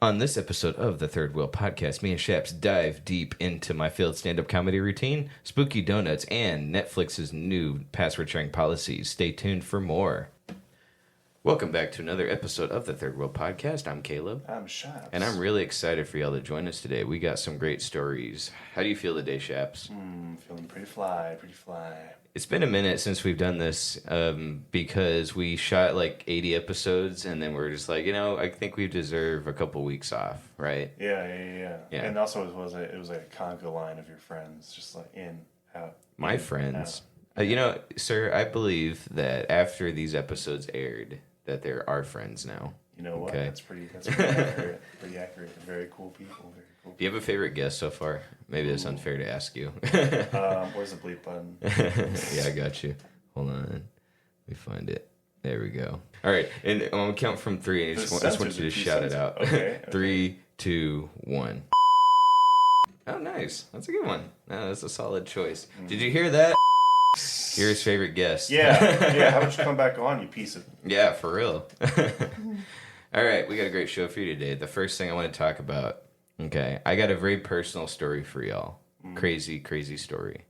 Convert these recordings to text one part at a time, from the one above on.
On this episode of the Third Wheel Podcast, me and Shaps dive deep into my failed stand-up comedy routine, spooky donuts, and Netflix's new password-sharing policies. Stay tuned for more. Welcome back to another episode of the Third Wheel Podcast. I'm Caleb. I'm Shaps. And I'm really excited for y'all to join us today. We got some great stories. How do you feel today, Shaps? Feeling pretty fly. It's been a minute since we've done this because we shot like 80 episodes and then we're just like, I think we deserve a couple weeks off, right? Yeah. And also it was like a conga line of your friends, just like in, out. My friends. Sir, I believe that after these episodes aired, that there are friends now. You know what? Okay. That's pretty accurate. Pretty accurate. Very cool people. Do you have a favorite guest so far? Maybe that's unfair to ask you. Where's the bleep button? Yeah, I got you. Hold on. Let me find it. There we go. All right. And I'm going to count from three. And I just want you to shout it out. Okay. 3, 2, 1. Oh, nice. That's a good one. No, that's a solid choice. Did you hear that? You're his favorite guest. Yeah. How about you come back on, you piece of... Yeah, for real. All right. We got a great show for you today. The first thing I want to talk about. Okay, I got a very personal story for y'all. Crazy story.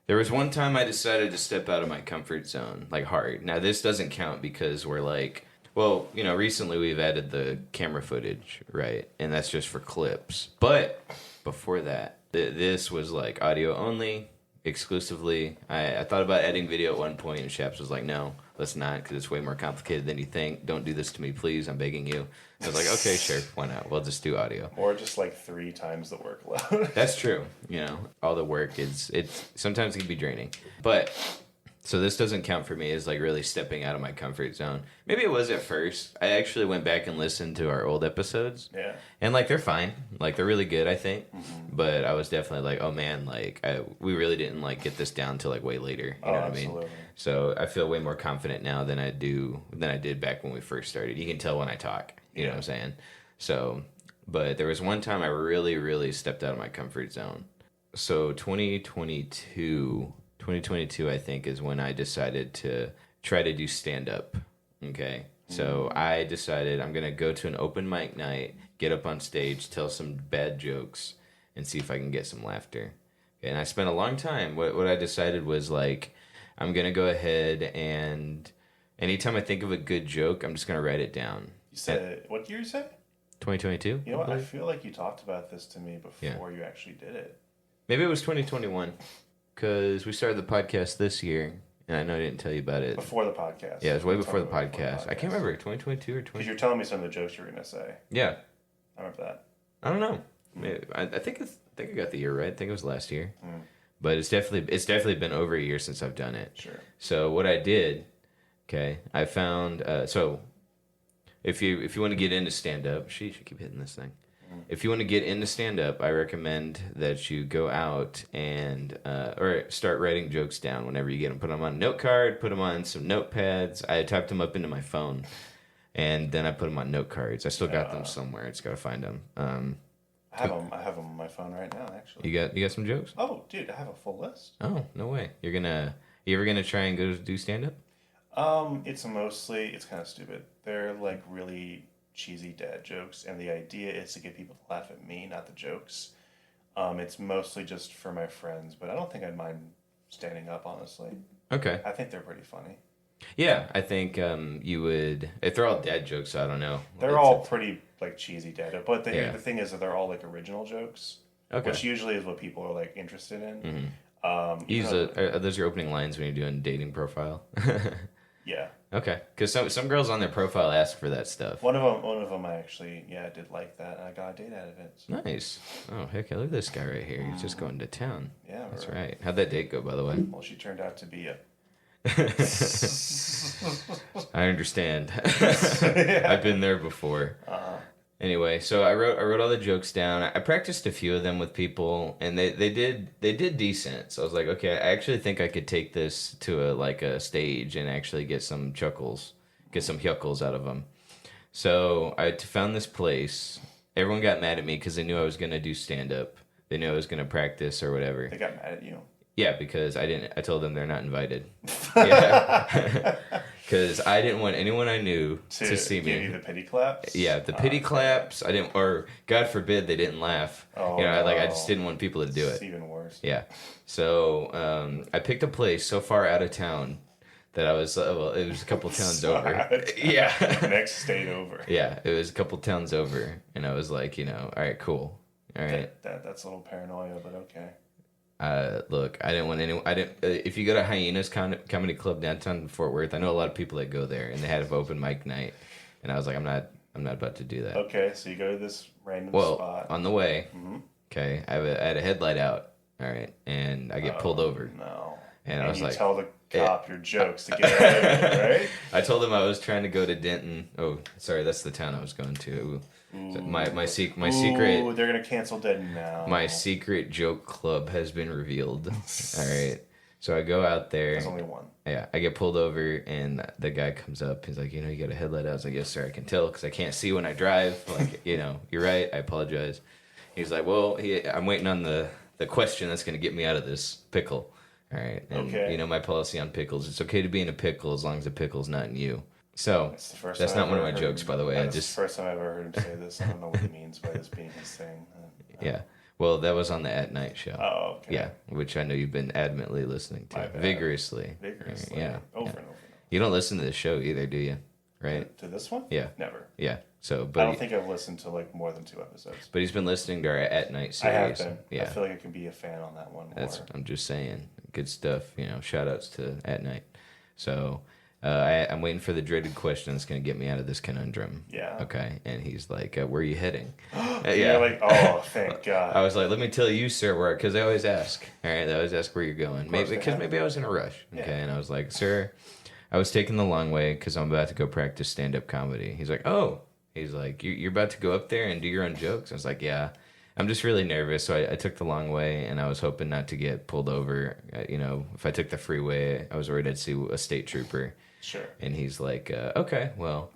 There was one time I decided to step out of my comfort zone, like hard. Now, this doesn't count because we're like, recently we've added the camera footage, right? And that's just for clips. But before that, this was like audio only, exclusively. I thought about adding video at one point, and Shaps was like, no, let's not, because it's way more complicated than you think. Don't do this to me, please. I'm begging you. I was like, okay, sure, why not? We'll just do audio. Or just like 3 times the workload. That's true. All the work it's sometimes it can be draining. But so this doesn't count for me as like really stepping out of my comfort zone. Maybe it was at first. I actually went back and listened to our old episodes. Yeah. And like they're fine. Like they're really good, I think. But I was definitely like, oh man, like we really didn't like get this down till like way later. You know what I mean? Absolutely. So I feel way more confident now than I did back when we first started. You can tell when I talk. You know what I'm saying? So, but there was one time I really stepped out of my comfort zone. So 2022, I think, is when I decided to try to do stand-up. Okay? So I decided I'm going to go to an open mic night, get up on stage, tell some bad jokes, and see if I can get some laughter. Okay, and I spent a long time. What I decided was like, I'm going to go ahead and anytime I think of a good joke, I'm just going to write it down. You said, what year you say? 2022? You know what? I feel like you talked about this to me before you actually did it. Maybe it was 2021, because we started the podcast this year, and I know I didn't tell you about it. Before the podcast. Yeah, it was way before the podcast. I can't remember, 2022 or 20... Because you're telling me some of the jokes you were going to say. Yeah. I remember that. I don't know. Maybe, I think I got the year right. I think it was last year. But it's definitely been over a year since I've done it. Sure. So what I did, okay, I found... so if you want to get into stand-up... Sheesh, I keep hitting this thing. If you want to get into stand-up, I recommend that you go out and or start writing jokes down whenever you get them. Put them on a note card, put them on some notepads. I typed them up into my phone, and then I put them on note cards. I still got them somewhere. I just got to find them. I have them on my phone right now, actually. You got some jokes? Oh, dude, I have a full list. Oh, no way. You ever gonna try and go do stand-up? It's kind of stupid. They're like really cheesy dad jokes, and the idea is to get people to laugh at me, not the jokes. It's mostly just for my friends, but I don't think I'd mind standing up, honestly. Okay. I think they're pretty funny. Yeah, I think you would. If they're all dad jokes, I don't know. They're all pretty like cheesy dad, but the thing is that they're all like original jokes, which usually is what people are like interested in. Are those your opening lines when you're doing dating profile? Yeah. Okay, because some girls on their profile ask for that stuff. One of them I actually did like that, and I got a date out of it. So. Nice. Oh heck, look at this guy right here. He's just going to town. Yeah, that's right. How'd that date go, by the way? Well, she turned out to be a. I understand. I've been there before. Anyway, so I wrote all the jokes down. I practiced a few of them with people, and they did decent. So I was like, okay, I actually think I could take this to a stage and actually get some chuckles, get some yuckles out of them. So I found this place. Everyone got mad at me because they knew I was gonna do stand up. They knew I was gonna practice or whatever. They got mad at you. Yeah, because I told them they're not invited. Yeah. because I didn't want anyone I knew to see give me. you the pity claps. Yeah, the pity claps. I didn't, or God forbid they didn't laugh. Oh, I just didn't want people to do It's it. even worse. Yeah. So I picked a place so far out of town that I was, it was a couple towns So over. out of town. Yeah. Next state over. Yeah, it was a couple towns over, and I was like, all right, cool. All right. That's a little paranoia, but okay. Look, I didn't want anyone. I didn't. If you go to Hyenas Comedy Club downtown in Fort Worth, I know a lot of people that go there, and they had an open mic night, and I was like, I'm not about to do that. Okay, so you go to this random Well, spot. on the way, Mm-hmm. okay, I had a headlight out. All right, and I get pulled over, No. and I was you like, tell the cop your jokes to get out of it, right? I told him I was trying to go to Denton. Oh, sorry, that's the town I was going to. So my secret. Ooh, they're gonna cancel Denton now. My secret joke club has been revealed. All right. So I go out there. There's only one. Yeah, I get pulled over, and the guy comes up. He's like, you got a headlight out. I was like, yes, sir, I can tell because I can't see when I drive. Like, you're right. I apologize. He's like, well, I'm waiting on the question that's going to get me out of this pickle. All right. And, Okay. my policy on pickles, it's okay to be in a pickle as long as the pickle's not in you. So That's the first that's time not I've one of my ever jokes, by the way. That's the first time I've ever heard him say this. I don't know what he means by this being his thing. Yeah. Well, that was on the At Night show. Oh, okay. Yeah, which I know you've been adamantly listening My to. bad. Vigorously. Vigorously. Yeah. Over yeah. and over. You don't listen to the show either, do you? Right? To this one? Yeah. Never. Yeah. So, I but don't think I've listened to like more than 2 episodes. but he's been listening to our At Night I series. have been. Yeah. I feel like I can be a fan on that one more. I'm just saying. Good stuff. Shout outs to At Night. So I'm waiting for the dreaded question that's going to get me out of this conundrum. Yeah. Okay. And he's like, where are you heading? You're like, oh, thank God. I was like, let me tell you, sir, where, because they always ask. All right. They always ask where you're going. course they Because have. maybe I was in a rush. Okay. Yeah. And I was like, sir, I was taking the long way because I'm about to go practice stand up comedy. He's like, oh. He's like, you're about to go up there and do your own jokes? I was like, yeah. I'm just really nervous, so I took the long way, and I was hoping not to get pulled over. If I took the freeway, I was worried I'd see a state trooper. Sure. And he's like, okay, well,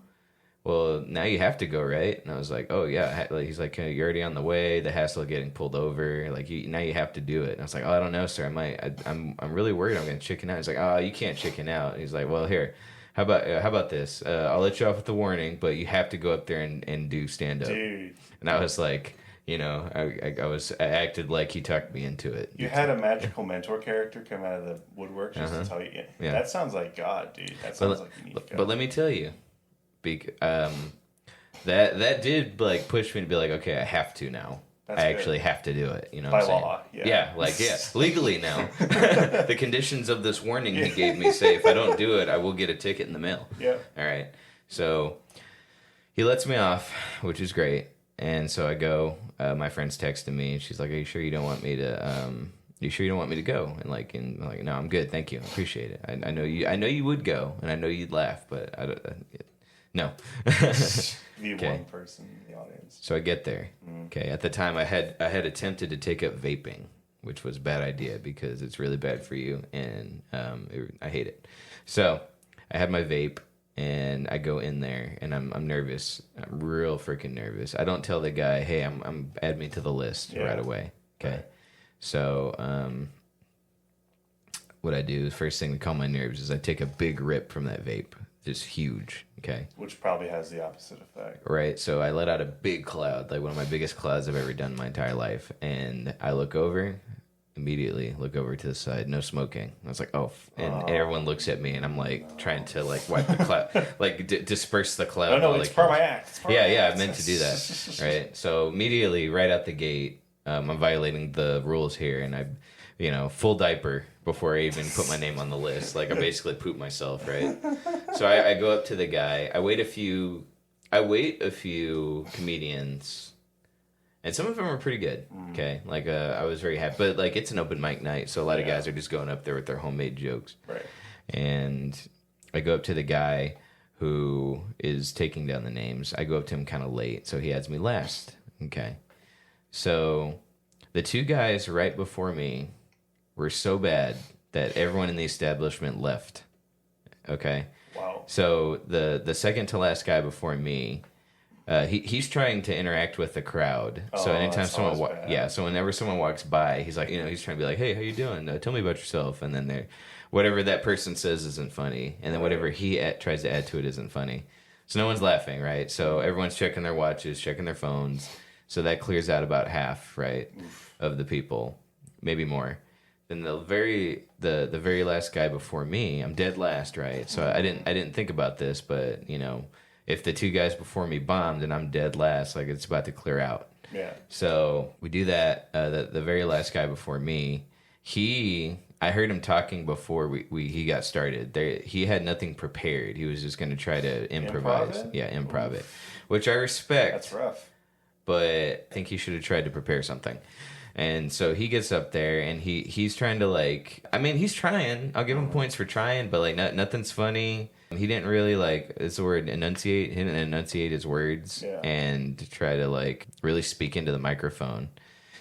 now you have to go, right? And I was like, oh, yeah. He's like, you're already on the way, the hassle of getting pulled over. Like, now you have to do it. And I was like, oh, I don't know, sir. I'm really worried I'm going to chicken out. He's like, oh, you can't chicken out. And he's like, well, here. How about this? I'll let you off with the warning, but you have to go up there and do stand up. Dude. And I was like, I acted like he talked me into it. You had a magical mentor character come out of the woodwork just Uh-huh. to tell you. Yeah. That sounds like God, dude. That sounds like you need to go. But let me tell you, that did like push me to be like, okay, I have to now. That's I good. actually have to do it. You know By what I'm law, saying? yeah. Legally now. The conditions of this warning he gave me say if I don't do it, I will get a ticket in the mail. Yeah. All right. So he lets me off, which is great. And so I go. My friend's texting me. She's like, "Are you sure you don't want me to? You sure you don't want me to go?" And I'm like, "No, I'm good. Thank you. I appreciate it. I know you. I know you would go, and I know you'd laugh, but I don't. No." Be Okay. one person in the audience. So I get there. Okay. At the time, I had attempted to take up vaping, which was a bad idea because it's really bad for you, and I hate it. So I had my vape, and I go in there, and I'm nervous. I'm real freaking nervous. I don't tell the guy, "Hey, I'm add me to the list" Yeah. right away. Okay. Right. So what I do, first thing to calm my nerves, is I take a big rip from that vape, just huge. Okay. Which probably has the opposite effect. Right, so I let out a big cloud, like one of my biggest clouds I've ever done in my entire life. And I immediately look over to the side, no smoking. I was like, oh, and everyone looks at me, and I'm like trying to like wipe the cloud, like disperse the cloud. No, while, it's like, part of my act. It's part of my yeah, I act. meant to do that. Right, so immediately, right out the gate, I'm violating the rules here, and I, full diaper before I even put my name on the list. Like I basically pooped myself, right? So I go up to the guy. I wait a few comedians, and some of them are pretty good. Okay, like I was very happy, but like it's an open mic night, so a lot of Yeah. guys are just going up there with their homemade jokes. Right. And I go up to the guy who is taking down the names. I go up to him kind of late, so he adds me last. Okay, so the two guys right before me were so bad that everyone in the establishment left. Okay. Wow. So the second to last guy before me He's trying to interact with the crowd. So Oh, anytime that's someone, always bad. yeah, so whenever someone walks by, he's like, he's trying to be like, hey, how you doing? Tell me about yourself. And then whatever that person says isn't funny, and then whatever he tries to add to it isn't funny. So no one's laughing, right? So everyone's checking their watches, checking their phones. So that clears out about half, right, of the people, maybe more. Then the very last guy before me, I'm dead last, right? So I didn't think about this, but if the two guys before me bombed and I'm dead last, like it's about to clear out. Yeah. So we do that. The very last guy before me, I heard him talking before he got started. He had nothing prepared. He was just going to try to improvise. Improv it? Yeah, improv it, which I respect. That's rough. But I think he should have tried to prepare something. And so he gets up there and he's trying to he's trying. I'll give him points for trying, but nothing's funny. He didn't really it's the word enunciate. He didn't enunciate his words and try to really speak into the microphone.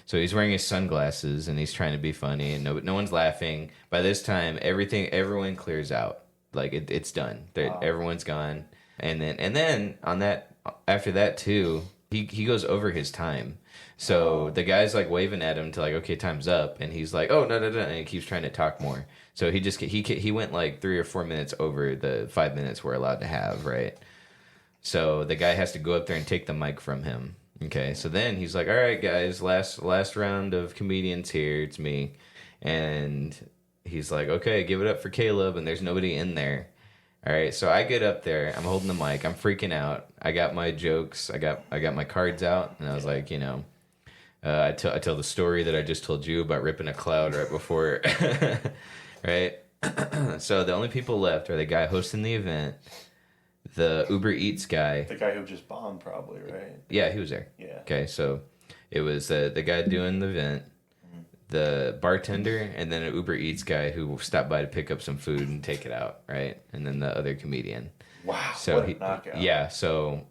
So he's wearing his sunglasses and he's trying to be funny and no one's laughing. By this time, everyone clears out. It's done. Wow. Everyone's gone. And then after that too, he goes over his time. So the guy's waving at him to okay, time's up, and he's like, oh no, and he keeps trying to talk more. So he went 3 or 4 minutes over the 5 minutes we're allowed to have, right? So the guy has to go up there and take the mic from him. Okay, so then he's like, all right, guys, last round of comedians here. It's me, and he's like, okay, give it up for Caleb, and there's nobody in there. All right, so I get up there. I'm holding the mic. I'm freaking out. I got my jokes. I got my cards out, and I was like, I tell the story that I just told you about ripping a cloud right before, right? So the only people left are the guy hosting the event, the Uber Eats guy. The guy who just bombed, probably, right? Yeah, he was there. Yeah. Okay, so it was the guy doing the event, the bartender, and then an Uber Eats guy who stopped by to pick up some food and take it out, right? And then the other comedian. Wow, so what a knockout. Yeah, so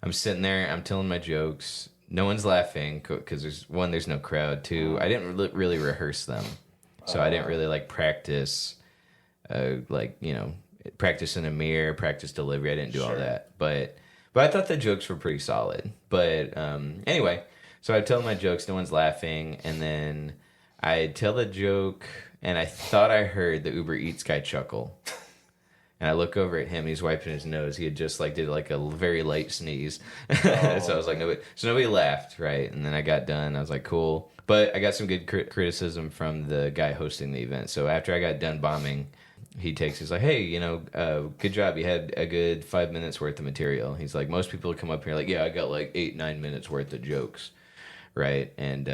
I'm sitting there, I'm telling my jokes. No one's laughing because there's no crowd. Two, I didn't really rehearse them, so I didn't really practice, practice in a mirror, practice delivery. I didn't do all that, but I thought the jokes were pretty solid. But anyway, so I tell my jokes, no one's laughing, and then I tell the joke, and I thought I heard the Uber Eats guy chuckle. And I look over at him. He's wiping his nose. He had just did a very light sneeze. So I was like, nobody laughed, right? And then I got done. I was like, cool. But I got some good criticism from the guy hosting the event. So after I got done bombing, he's like, hey, good job. You had a good 5 minutes worth of material. He's like, most people come up here yeah, I got 8-9 minutes worth of jokes. Right, and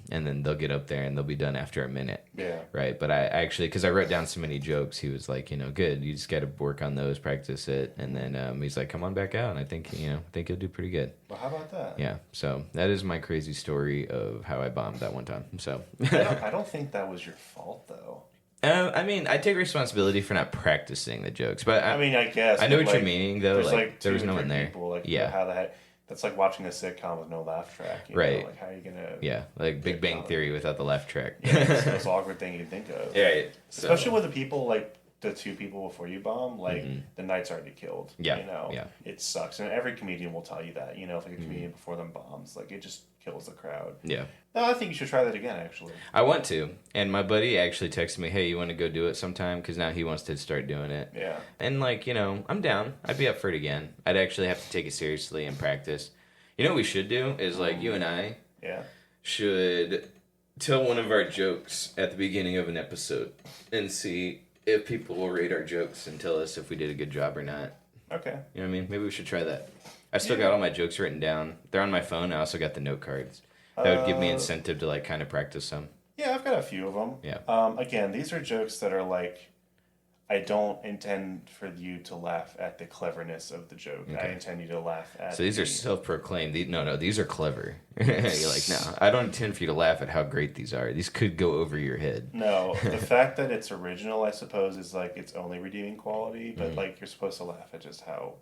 then they'll get up there and they'll be done after a minute. Yeah. Right, but I actually, because I wrote down so many jokes, he was like, good. You just got to work on those, practice it, and then he's like, come on back out, and I think you'll do pretty good. Well, how about that? Yeah, so that is my crazy story of how I bombed that one time. So I don't think that was your fault though. I take responsibility for not practicing the jokes, but I guess I know what you're meaning though. There's there was no one there. People, yeah. How the heck? That's like watching a sitcom with no laugh track. Right. How are you gonna? Yeah, Big Bang Theory without the laugh track. Yeah, it's the most awkward thing you think of. Yeah. Especially with the people the two people before you bomb, the night's already killed. Yeah. Yeah. It sucks, and every comedian will tell you that. If a comedian before them bombs, it just kills the crowd. Yeah. No, I think you should try that again. Actually, I want to, and my buddy actually texted me, "Hey, you want to go do it sometime?" Because now he wants to start doing it. Yeah. And I'm down. I'd be up for it again. I'd actually have to take it seriously and practice. What we should do is you and I should tell one of our jokes at the beginning of an episode and see if people will rate our jokes and tell us if we did a good job or not. Okay. You know what I mean? Maybe we should try that. I still got all my jokes written down. They're on my phone. I also got the note cards. That would give me incentive to kind of practice some. Yeah, I've got a few of them. Yeah. Again, these are jokes that are I don't intend for you to laugh at the cleverness of the joke. Okay. I intend you to laugh at. So these are self-proclaimed. No, these are clever. You're like, no, I don't intend for you to laugh at how great these are. These could go over your head. No, the fact that it's original, I suppose, is its only redeeming quality. But you're supposed to laugh at just how.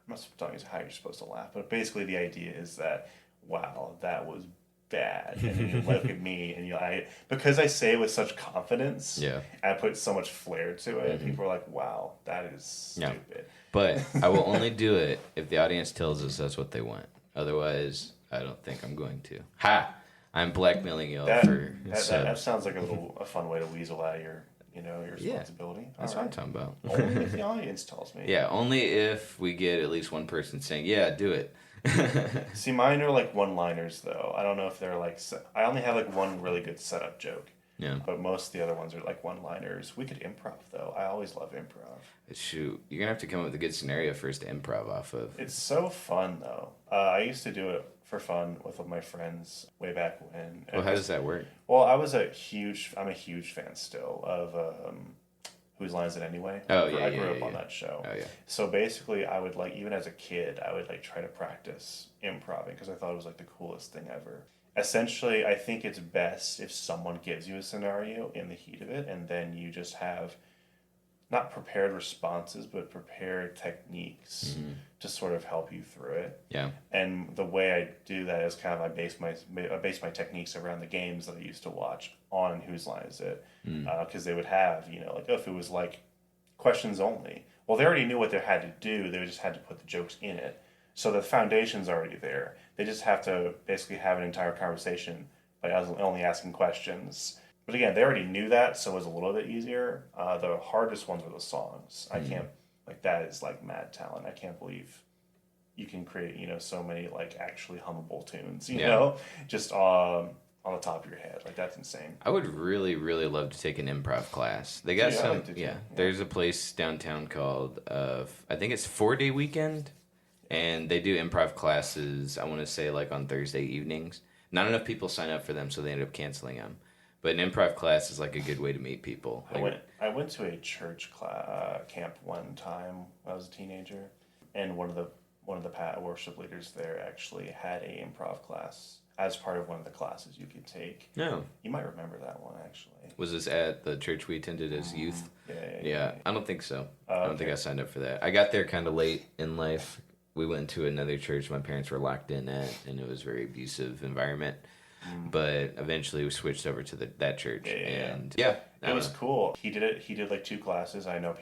I'm not telling you how you're supposed to laugh, but basically the idea is that, wow, that was bad, and then you look at me and because I say it with such confidence, I put so much flair to it. People are like, wow, that is stupid. But I will only do it if the audience tells us that's what they want. Otherwise, I don't think I'm going to. Ha! I'm blackmailing y'all for that sounds like a fun way to weasel out your responsibility. That's what I'm talking about. Only if the audience tells me. Yeah, only if we get at least one person saying, "Yeah, do it." See, mine are like one-liners though. I don't know if they're like. I only have like one really good setup joke. Yeah. But most of the other ones are like one-liners. We could improv though. I always love improv. Shoot, you're gonna have to come up with a good scenario for us to improv off of. It's so fun though. I used to do it for fun with my friends way back when. Well, how does that work? Well, I'm a huge fan still of Whose Lines It Anyway? Oh, I grew up on that show. Oh, yeah. So basically, I would even as a kid, I would try to practice improv because I thought it was the coolest thing ever. Essentially, I think it's best if someone gives you a scenario in the heat of it, and then you just have not prepared responses, but prepared techniques to sort of help you through it. Yeah. And the way I do that is kind of I base my techniques around the games that I used to watch on Whose Line Is It? Because they would have, if it was questions only. Well, they already knew what they had to do. They just had to put the jokes in it. So the foundation's already there. They just have to basically have an entire conversation by only asking questions. But again, they already knew that, so it was a little bit easier. The hardest ones were the songs. I can't, that is mad talent. I can't believe you can create, so many actually hummable tunes, you know, just on the top of your head. That's insane. I would really, really love to take an improv class. They got there's a place downtown called, I think it's 4-Day Weekend, and they do improv classes, I want to say on Thursday evenings. Not enough people sign up for them, so they end up canceling them. But an improv class is a good way to meet people. I went to a church camp one time when I was a teenager, and one of the worship leaders there actually had a improv class as part of one of the classes you could take. No. You might remember that one, actually. Was this at the church we attended as youth? Yeah. I don't think so. I don't think I signed up for that. I got there kind of late in life. We went to another church my parents were locked in at, and it was a very abusive environment. But eventually we switched over to that church. And it was cool. He did 2 classes. I know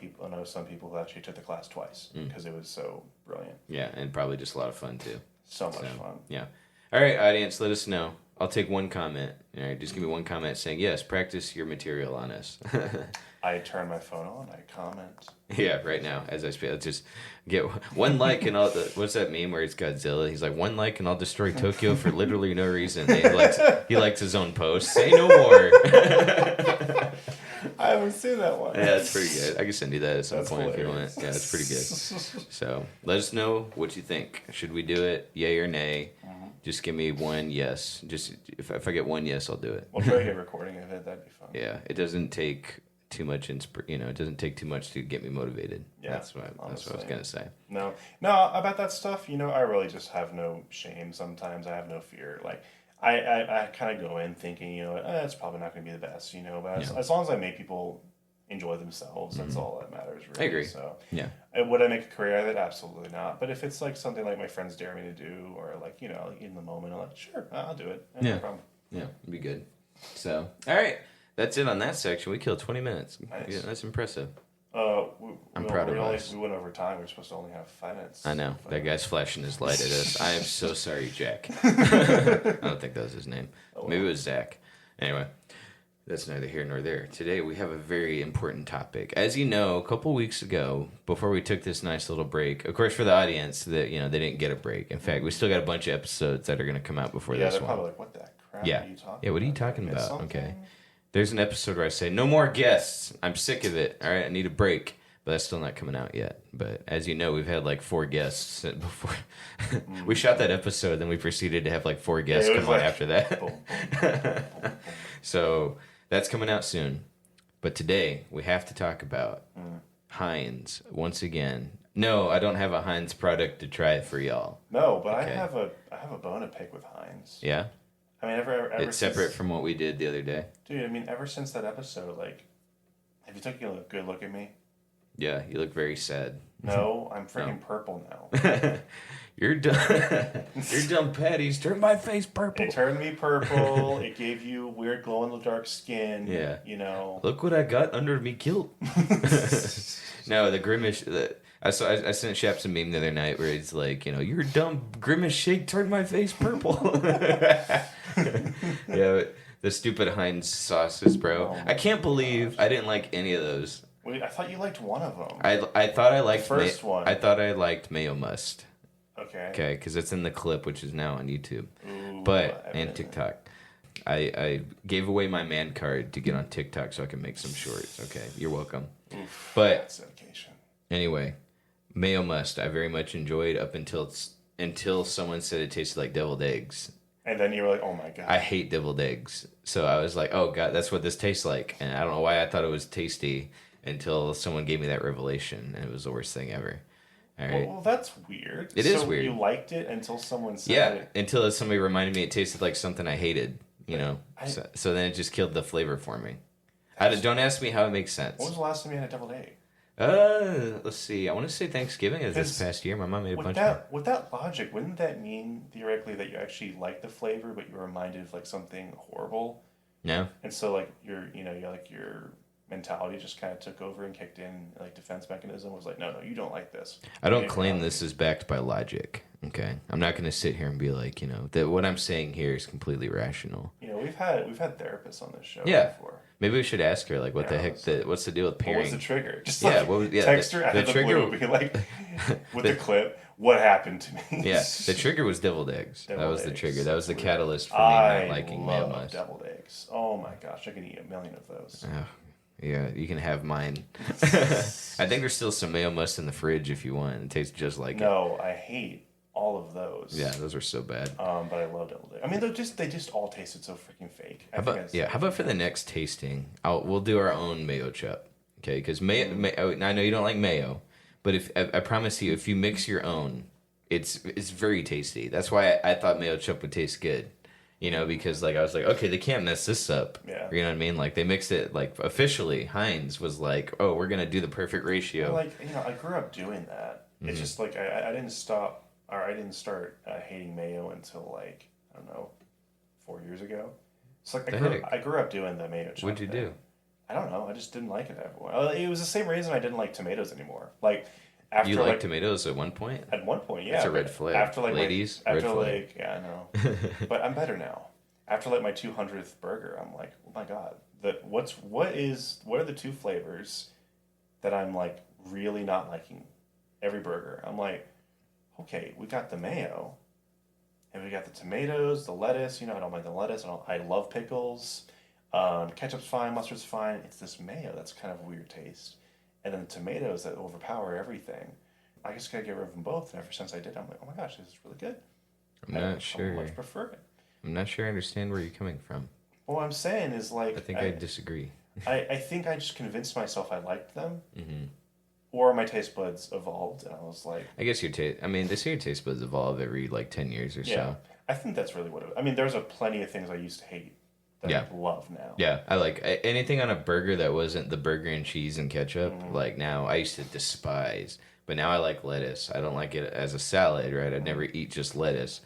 some people who actually took the class twice because it was so brilliant. Yeah, and probably just a lot of fun too. So much fun. Yeah. All right, audience, let us know. I'll take one comment. All right, just give me one comment saying, yes, practice your material on us. I turn my phone on. I comment. Yeah, right now as I speak, let's just get one like and I'll. What's that meme where it's Godzilla? He's like, 1 like and I'll destroy Tokyo for literally no reason. He likes his own post. Say no more. I haven't seen that one. Yeah, that's pretty good. I can send you that at some point if you want. Yeah, it's pretty good. So let us know what you think. Should we do it? Yay or nay? Just give me one yes. Just if I get one yes, I'll do it. We'll try to get a recording of it. That'd be fun. Yeah, it doesn't take too much it doesn't take too much to get me motivated. Yeah, that's what I was gonna say. No, about that stuff. I really just have no shame. Sometimes I have no fear. I kind of go in thinking, it's probably not going to be the best. But as long as I make people enjoy themselves, that's all that matters. Really. I agree. So yeah, would I make a career out of it? Absolutely not. But if it's something my friends dare me to do, or in the moment, I'm sure, I'll do it. No problem. Yeah, it'd be good. So all right. That's it on that section. We killed 20 minutes. Nice. Yeah, that's impressive. I'm proud of us. We went over time. We were supposed to only have 5 minutes. I know. That guy's flashing his light at us. I am so sorry, Jack. I don't think that was his name. Maybe it was Zach. Anyway, that's neither here nor there. Today we have a very important topic. As you know, a couple weeks ago, before we took this nice little break, of course for the audience, that they didn't get a break. In fact, we still got a bunch of episodes that are going to come out before this one. Yeah, one. they're probably what the crap are you talking about? Yeah, what are you talking about? Okay. There's an episode where I say, no more guests. I'm sick of it. All right, I need a break. But that's still not coming out yet. But as you know, we've had 4 guests before. We shot that episode, then we proceeded to have 4 guests come on after that. So that's coming out soon. But today, we have to talk about Heinz once again. No, I don't have a Heinz product to try it for y'all. No, but okay. I have a bone to pick with Heinz. Yeah? I mean, ever it's separate from what we did the other day. Dude, I mean, ever since that episode, have you taken a good look at me? Yeah, you look very sad. No, I'm freaking purple now. You're dumb. Your dumb patties turned my face purple. It turned me purple. It gave you weird glow-in-the-dark skin. Yeah. Look what I got under me kilt. No, the Grimace... I sent Shaps a meme the other night where it's like, your dumb grimace shake turned my face purple. Yeah, the stupid Heinz sauces, bro. Oh I can't believe gosh. I didn't like any of those. Wait, I thought you liked one of them. I thought I liked first one. I thought I liked Mayo Must. Okay. Okay, because it's in the clip, which is now on YouTube, Ooh, and evidently. TikTok. I gave away my man card to get on TikTok so I can make some shorts. Okay, you're welcome. Oof, But that's dedication. anyway, Mayo Must I very much enjoyed up until someone said it tasted like deviled eggs. And then you were like, oh my god. I hate deviled eggs, so I was like, oh god, that's what this tastes like, and I don't know why I thought it was tasty until someone gave me that revelation, and it was the worst thing ever. All right. Well, that's weird. It so is weird. You liked it until someone said Yeah, it. until somebody reminded me it tasted like something I hated, I- so then it just killed the flavor for me. Don't ask me how it makes sense. When was the last time you had a deviled egg? Let's see. I want to say Thanksgiving is this Because past year. My mom made a With bunch of with that logic, wouldn't that mean theoretically that you actually like the flavor, but you were reminded of like something horrible, No, and so like your mentality just kind of took over and kicked in, like defense mechanism was like, no, you don't like this. I don't Yeah, claim this is backed by logic. Okay, I'm not going to sit here and be like, that what I'm saying here is completely rational. We've had therapists on this show Yeah. before. Maybe we should ask her, like, what the Yeah, heck, so- what's the deal with What pairing? was the trigger? Just Yeah, like what was- yeah, text the- her out the of the trigger- blue, be like with the clip, what happened to me? Yeah, the trigger was deviled eggs. That Deviled was the eggs. trigger. That was the Really? catalyst for me I not liking Mayo love Must. deviled eggs. Oh my gosh, I could eat 1,000,000 of those. Oh, yeah, you can have mine. I think there's still some Mayo Must in the fridge if you want. It tastes just like it. No, I hate all of those. Yeah, those are so bad. But I love deviled eggs. I mean, they just all tasted so freaking fake. How about for the next tasting? We'll do our own mayo chup, okay? Because I know you don't like mayo, but if I promise you, if you mix your own, it's very tasty. That's why I thought mayo chup would taste good, because like I was like, okay, they can't mess this up. Yeah. You know what I mean? Like they mixed it like officially. Heinz was like, oh, we're gonna do the perfect ratio. Like I grew up doing that. It's just like I didn't stop or I didn't start hating mayo until like I don't know 4 years ago. It's like I grew up doing the mayo chop What'd you thing. do? I don't know. I just didn't like it everywhere. It was the same reason I didn't like tomatoes anymore. Like after You like liked tomatoes at one point? at one point, yeah. That's a but red flag. After like Ladies, after red flag. like yeah, I know. But I'm better now. After like my 200th burger, I'm like, oh my god, what are the two flavors that I'm like really not liking every burger? I'm like, okay, we got the mayo, and we got the tomatoes, the lettuce. I don't like the lettuce. I love pickles. Ketchup's fine, mustard's fine. It's this mayo that's kind of a weird taste, and then the tomatoes that overpower everything. I just gotta get rid of them both. And ever since I did, I'm like, oh my gosh, this is really good. I'm not sure. I much prefer it. I'm not sure I understand where you're coming from. What I'm saying is like I think I disagree. I think I just convinced myself I liked them, Mm-hmm. or my taste buds evolved, and I was like, I guess your taste. I mean, they say your taste buds evolve every like 10 years or yeah. so. I think that's really what it. I mean, there's a plenty of things I used to hate that Yeah. I love now. Yeah, I like anything on a burger that wasn't the burger and cheese and ketchup. Like now, I used to despise, but now I like lettuce. I don't like it as a salad, right? I'd never eat just lettuce,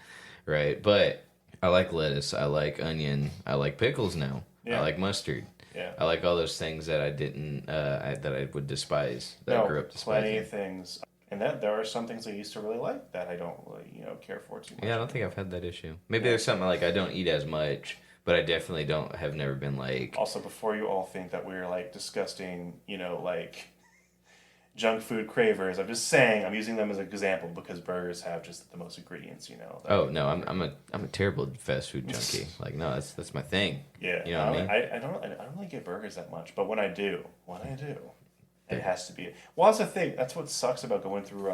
right? But I like lettuce. I like onion. I like pickles now. Yeah. I like mustard. Yeah. I like all those things that I didn't that I would despise. That I grew up plenty despising. of things, and that there are some things I used to really like that I don't really care for too much. Yeah, I don't think I've had that issue. Maybe there's something like I don't eat as much, but I definitely have never been like. Also, before you all think that we're like disgusting, like junk food cravers, I'm just saying I'm using them as an example because burgers have just the most ingredients. that- Oh no, I'm a terrible fast food junkie. Like no, that's my thing. Yeah, You know what I mean? I don't really get burgers that much, but when I do, it has to be. Well, that's the thing. That's what sucks about going through.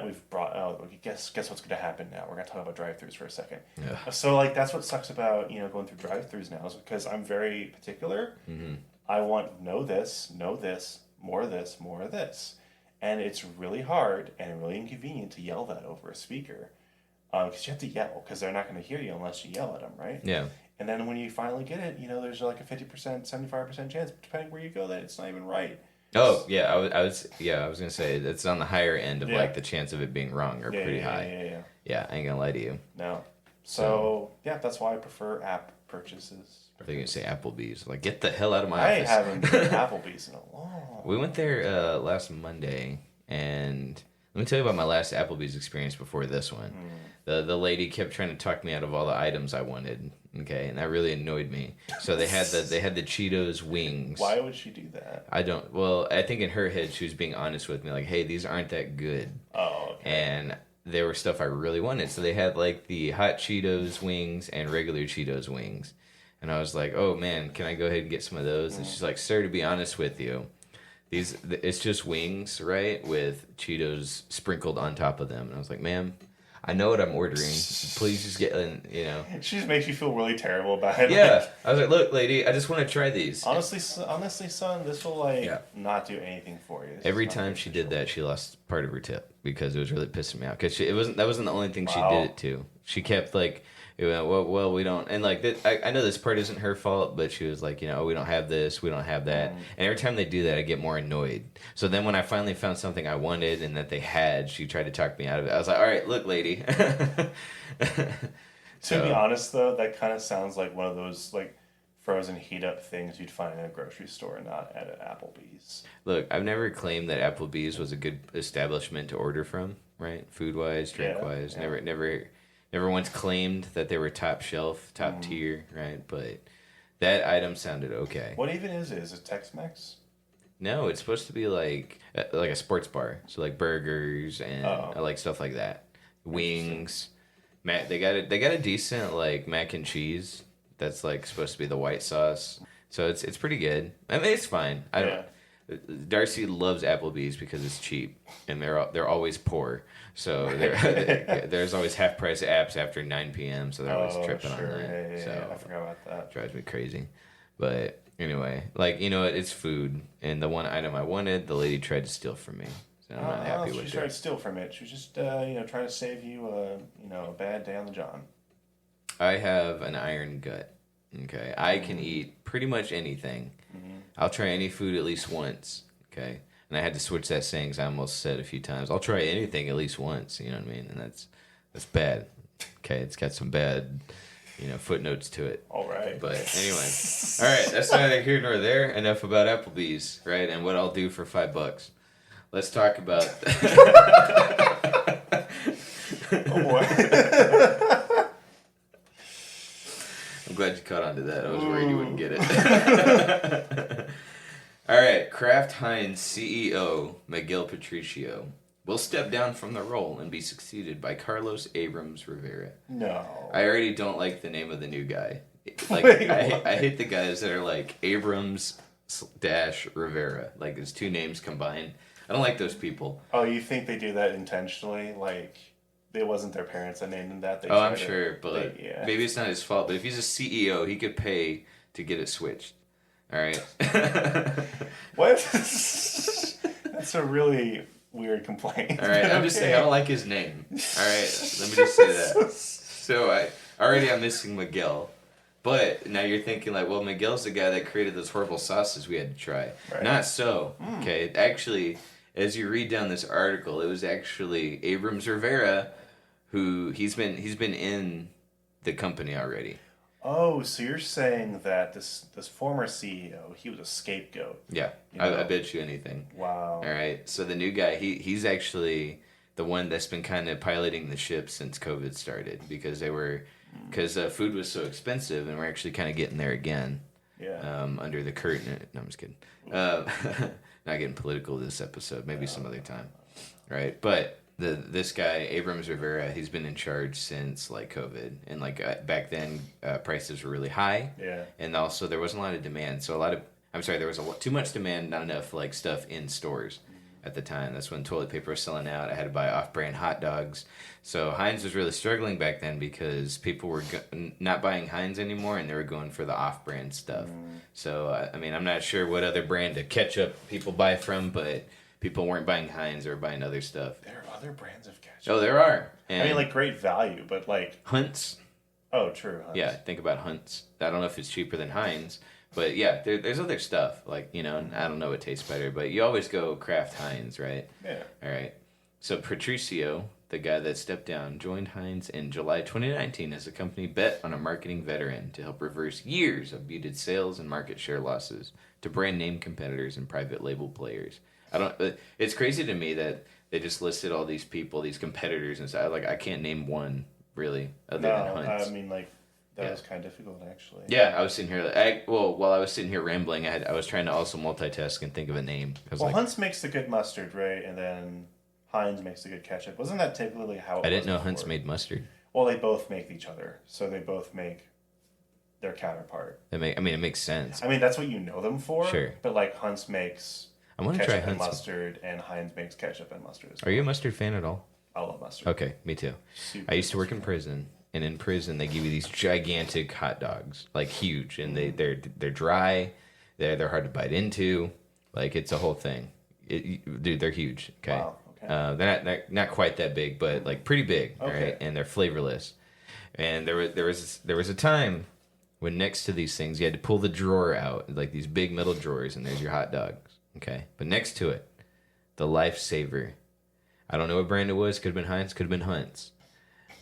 We've brought out. Guess what's going to happen now? We're going to talk about drive-throughs for a second. Ugh. So like that's what sucks about going through drive-throughs now is because I'm very particular. Mm-hmm. I want no this, more of this, more of this, and it's really hard and really inconvenient to yell that over a speaker. Because you have to yell because they're not going to hear you unless you yell at them, right? Yeah. And then when you finally get it, there's like a 50%, 75% chance, depending where you go, that it's not even right. Oh yeah, I was gonna say it's on the higher end of Yeah. like the chance of it being wrong are pretty high. Yeah. Yeah, I ain't gonna lie to you. No. So, yeah, that's why I prefer app purchases. I think you say Applebee's. Like, get the hell out of my I office. haven't been to Applebee's in a long. We went there last Monday, And let me tell you about my last Applebee's experience before this one. The lady kept trying to talk me out of all the items I wanted. Okay, and that really annoyed me. So they had the Cheetos wings. Why would she do that? I don't. Well, I think in her head she was being honest with me, like, "Hey, these aren't that good." Oh, okay. And there were stuff I really wanted. So they had like the hot Cheetos wings and regular Cheetos wings. And I was like, "Oh man, can I go ahead and get some of those?" And she's like, "Sir, to be honest with you, it's just wings, right, with Cheetos sprinkled on top of them." And I was like, "Ma'am, I know what I'm ordering. Please just get, you know." She just makes you feel really terrible about it. Yeah, I was like, "Look, lady, I just want to try these." Honestly, son, this will not do anything for you. Every time she did that, she lost part of her tip because it was really pissing me off. Because that wasn't the only thing she Wow. did it to. She kept like, well, we don't, and like that. I know this part isn't her fault, but she was like, "Oh, we don't have this, we don't have that." And every time they do that, I get more annoyed. So then when I finally found something I wanted and that they had, she tried to talk me out of it. I was like, "All right, look, lady." To be honest, though, that kind of sounds like one of those like frozen heat up things you'd find in a grocery store, not at an Applebee's. Look, I've never claimed that Applebee's was a good establishment to order from, right? Food wise, drink wise. Yeah. Never once claimed that they were top shelf, top tier, right? But that item sounded okay. What even is it? Is it Tex-Mex? No, it's supposed to be like a sports bar. So like burgers and like stuff like that. Wings. They got a decent like mac and cheese that's like supposed to be the white sauce. So it's pretty good. I mean, it's fine. I don't. Darcy loves Applebee's because it's cheap and they're always poor. So there's always half price apps after 9 p.m. So they're always tripping on that. Yeah, So I forgot about that. drives me crazy. But anyway, like, it's food, and the one item I wanted, the lady tried to steal from me. So I'm not happy with She it. tried to steal from it. She was just trying to save you a bad day on the John. I have an iron gut. Okay, I can eat pretty much anything. I'll try any food at least once. Okay, and I had to switch that saying because I almost said a few times, "I'll try anything at least once." You know what I mean? And that's bad. Okay, it's got some bad, footnotes to it. All right. But anyway, all right, that's neither here nor there. Enough about Applebee's, right? And what I'll do for $5. Let's talk about. Oh boy. I'm glad you caught on to that. I was worried you wouldn't get it. All right, Kraft Heinz CEO Miguel Patricio will step down from the role and be succeeded by Carlos Abrams Rivera. No. I already don't like the name of the new guy. Like, Wait, I hate the guys that are like Abrams - Rivera. Like, it's two names combined. I don't like those people. Oh, you think they do that intentionally? Like, it wasn't their parents that named him that? I'm sure, but maybe it's not his fault. But if he's a CEO, he could pay to get it switched. All right. What? That's a really weird complaint. All right. I'm just saying I don't like his name. All right. Let me just say that. So I'm missing Miguel. But now you're thinking like, well, Miguel's the guy that created those horrible sauces we had to try. Right. Not so. Okay. Actually, as you read down this article, it was actually Abrams Rivera who he's been in the company already. Oh, so you're saying that this former CEO, he was a scapegoat. Yeah. I bet you anything. Wow. All right. So the new guy, he's actually the one that's been kind of piloting the ship since COVID started because food was so expensive and we're actually kind of getting there again. Yeah. Under the curtain. No, I'm just kidding. Not getting political this episode. Maybe some other time. Right. But this guy, Abrams Rivera, he's been in charge since like COVID. And like back then, prices were really high. Yeah. And also there wasn't a lot of demand. So there was too much demand, not enough like stuff in stores at the time. That's when toilet paper was selling out. I had to buy off-brand hot dogs. So Heinz was really struggling back then because people were not buying Heinz anymore and they were going for the off-brand stuff. So, I'm not sure what other brand of ketchup people buy from, but people weren't buying Heinz, they were buying other stuff. There are other brands of ketchup. Oh, there are. And like great value, but like... Hunt's. Oh, true. Hunt's. Yeah, think about Hunt's. I don't know if it's cheaper than Heinz. But yeah, there's other stuff. Like, I don't know what tastes better, but you always go Kraft Heinz, right? Yeah. All right. So Patricio, the guy that stepped down, joined Heinz in July 2019 as the company bet on a marketing veteran to help reverse years of muted sales and market share losses to brand name competitors and private label players. I don't. It's crazy to me that they just listed all these people, these competitors, and stuff. Like I can't name one really other than Hunt's. I mean like that was kind of difficult actually. Yeah, I was sitting here. While I was sitting here rambling, I was trying to also multitask and think of a name. Hunt's makes the good mustard, right? And then Heinz makes the good ketchup. Wasn't that typically how it was? I didn't know before? Hunt's made mustard. Well, they both make each other, so they both make their counterpart. I mean, it makes sense. I mean, that's what you know them for. Sure. But like Hunt's makes I want to ketchup try and Hunt's. mustard, and Heinz makes ketchup and mustard. Are you a mustard fan at all? I love mustard. Okay, me too. Super I used to work in mustard. prison, and in prison they give you these gigantic hot dogs, like huge, and they're dry, they're hard to bite into, like it's a whole thing. Dude, they're huge. Okay, Wow, okay. they're not quite that big, but like pretty big, Okay. right? And they're flavorless. And there was a time when next to these things you had to pull the drawer out, like these big metal drawers, and there's your hot dogs. Okay, but next to it, the Lifesaver. I don't know what brand it was. Could have been Heinz. Could have been Hunt's.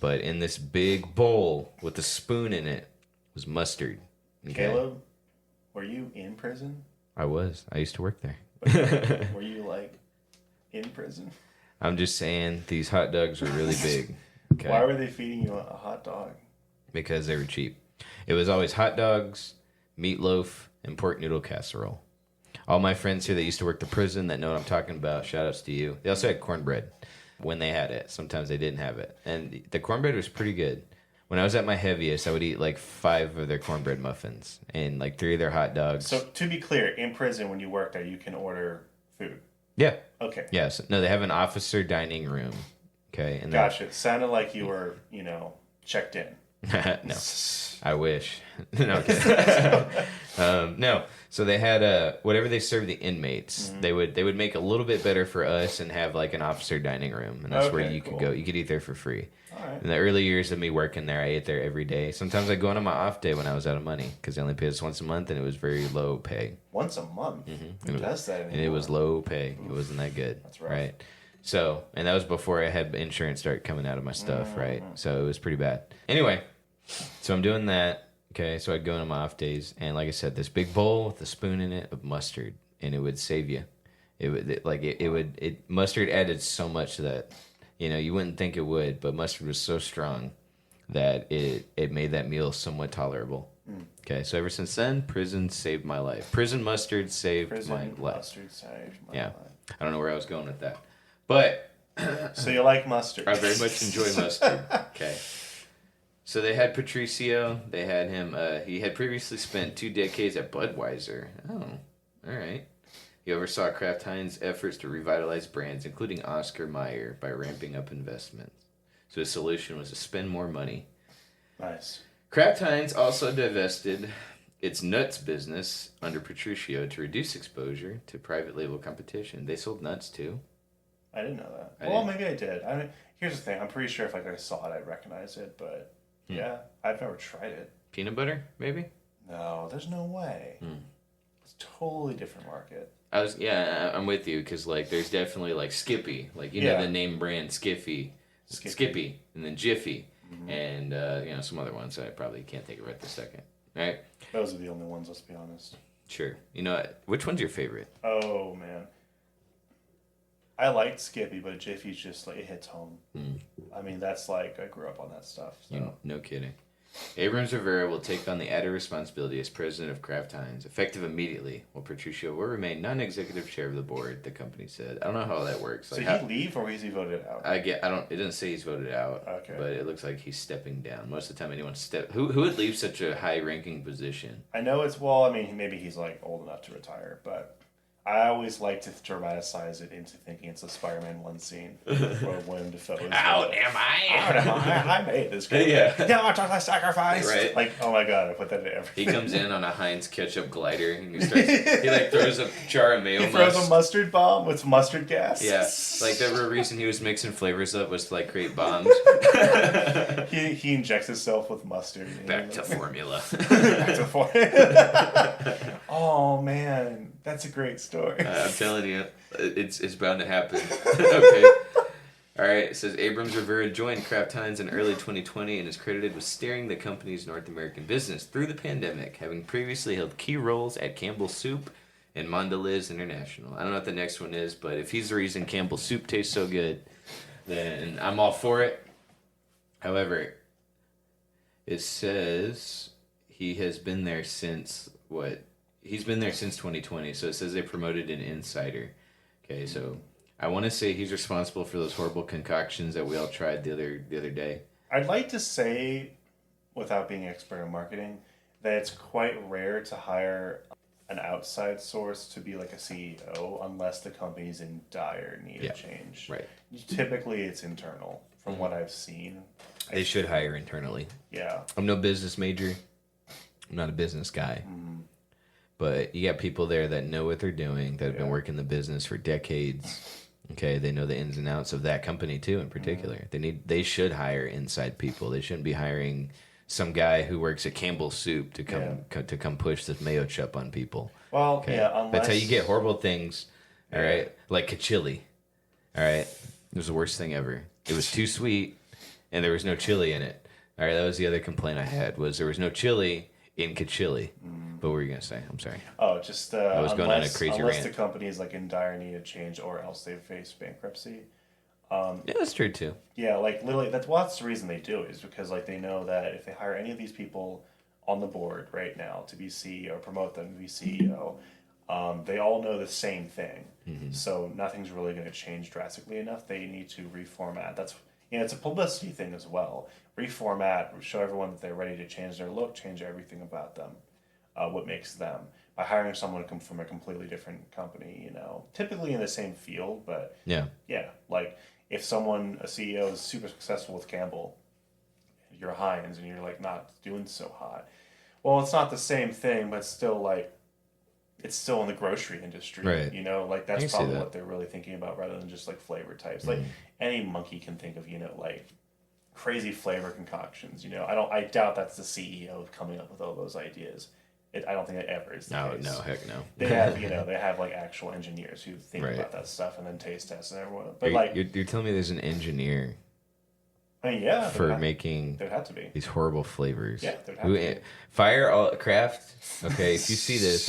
But in this big bowl with a spoon in it was mustard. Okay? Caleb, were you in prison? I was. I used to work there. Were you like in prison? I'm just saying these hot dogs were really big. Okay? Why were they feeding you a hot dog? Because they were cheap. It was always hot dogs, meatloaf, and pork noodle casserole. All my friends here that used to work the prison that know what I'm talking about, shout outs to you. They also had cornbread when they had it. Sometimes they didn't have it. And the cornbread was pretty good. When I was at my heaviest, I would eat like 5 of their cornbread muffins and like 3 of their hot dogs. So to be clear, in prison when you work there, you can order food. Yeah. Okay. Yes. No, they have an officer dining room. Okay. And Gotcha. It sounded like you were, checked in. no, I wish. No, I'm kidding. No. So they had whatever they served the inmates. Mm-hmm. They would make a little bit better for us and have like an officer dining room, and that's where Okay, you could cool. go. You could eat there for free. All right. In the early years of me working there, I ate there every day. Sometimes I'd go on my off day when I was out of money because they only paid us once a month, and it was very low pay. Once a month. Who does that anymore? And it was low pay. It wasn't that good. That's rough. Right. So, and that was before I had insurance start coming out of my stuff, right? So it was pretty bad. Anyway, so I'm doing that. Okay, so I'd go on my off days, and like I said, this big bowl with a spoon in it of mustard, and it would save you. Mustard added so much to that, you wouldn't think it would, but mustard was so strong that it made that meal somewhat tolerable. Okay, so ever since then, prison saved my life. Prison mustard saved my life. Mustard saved my Yeah. life. I don't know where I was going with that, but So you like mustard? I very much enjoy mustard. Okay. So they had Patricio. They had him. He had previously spent 2 decades at Budweiser. Oh, all right. He oversaw Kraft Heinz' efforts to revitalize brands, including Oscar Mayer, by ramping up investments. So his solution was to spend more money. Nice. Kraft Heinz also divested its nuts business under Patricio to reduce exposure to private label competition. They sold nuts too. I didn't know that. I Well, didn't. maybe I did. I mean, here's the thing. I'm pretty sure if I saw it, I'd recognize it. But yeah, I've never tried it. Peanut butter, maybe? No, there's no way. It's a totally different market. I'm with you because like there's definitely like Skippy, like know Yeah. the name brand Skippy, and then Jiffy, and some other ones I probably can't think of right this second. All right, Those are the only ones. Let's be honest. sure. Which one's your favorite? Oh man, I liked Skippy, but Jiffy's just like it hits home. I mean, that's like I grew up on that stuff. So. No kidding. Abrams Rivera will take on the added responsibility as president of Kraft Heinz, effective immediately, while Patricio will remain non-executive chair of the board, the company said. I don't know how that works. So Like, he leave or is he voted out? it doesn't say he's voted out, Okay. but it looks like he's stepping down. Most of the time anyone who would leave such a high-ranking position? I know it's well. I mean, maybe he's like old enough to retire, but I always like to dramatize it into thinking it's a Spider-Man one scene where Willem Dafoe is Out like, am I? "Out am I made this guy. Yeah. Yeah, I talk like sacrifice. Right. Like, oh my god, I put that in He everything. comes in on a Heinz ketchup glider and he like throws a jar of mayo He throws must. a mustard bomb with mustard gas. Yeah, like the reason he was mixing flavors up was to like create bombs. He injects himself with mustard. Back to formula. Back to form. Oh man, that's a great story. I'm telling you, it's bound to happen. Okay. All right. It says Abrams Rivera joined Kraft Heinz in early 2020 and is credited with steering the company's North American business through the pandemic, having previously held key roles at Campbell's Soup, and Mondelez International. I don't know what the next one is, but if he's the reason Campbell's soup tastes so good, then I'm all for it. However, it says he has been there since what? He's been there since 2020. So it says they promoted an insider. Okay, so I want to say he's responsible for those horrible concoctions that we all tried the other day. I'd like to say, without being expert in marketing, that it's quite rare to hire an outside source to be like a CEO unless the company's in dire need of change. Right. Typically, it's internal, from what I've seen. They should hire internally. Yeah. I'm no business major. I'm not a business guy. But you got people there that know what they're doing, that have been working the business for decades. Okay, they know the ins and outs of that company too in particular. They should hire inside people. They shouldn't be hiring some guy who works at Campbell's Soup to come push this mayo chup on people. Well, Okay? unless... That's how you get horrible things, all right? Like chili, all right? It was the worst thing ever. It was too sweet, and there was no chili in it. All right, that was the other complaint I had, was there was no chili in Kachili. But what were you going to say? I'm sorry. Oh, just I was going on a crazy unless rant. the company is like in dire need of change, or else they face bankruptcy. Yeah, that's true too. Yeah, like literally, that's the reason they do it, is because like they know that if they hire any of these people on the board right now to be CEO, or promote them to be CEO, they all know the same thing. So nothing's really going to change drastically enough. They need to reformat. That's it's a publicity thing as well. Reformat, show everyone that they're ready to change their look, change everything about them. What makes them, by hiring someone to come from a completely different company, typically in the same field, but Yeah. like if someone, a CEO is super successful with Campbell, you're Heinz and you're like not doing so hot. Well, it's not the same thing, but still like, it's still in the grocery industry, Right. Like I can that's see probably that. what they're really thinking about rather than just like flavor types. Like any monkey can think of, like crazy flavor concoctions, I doubt that's the CEO coming up with all those ideas. I don't think it ever is the case. No, heck no. They have, they have like actual engineers who think Right. about that stuff and then taste test and everyone. But You're telling me there's an engineer I mean, yeah, for making there'd have to be. these horrible flavors. Yeah, there'd have to be. Fire all Kraft. Okay, if you see this,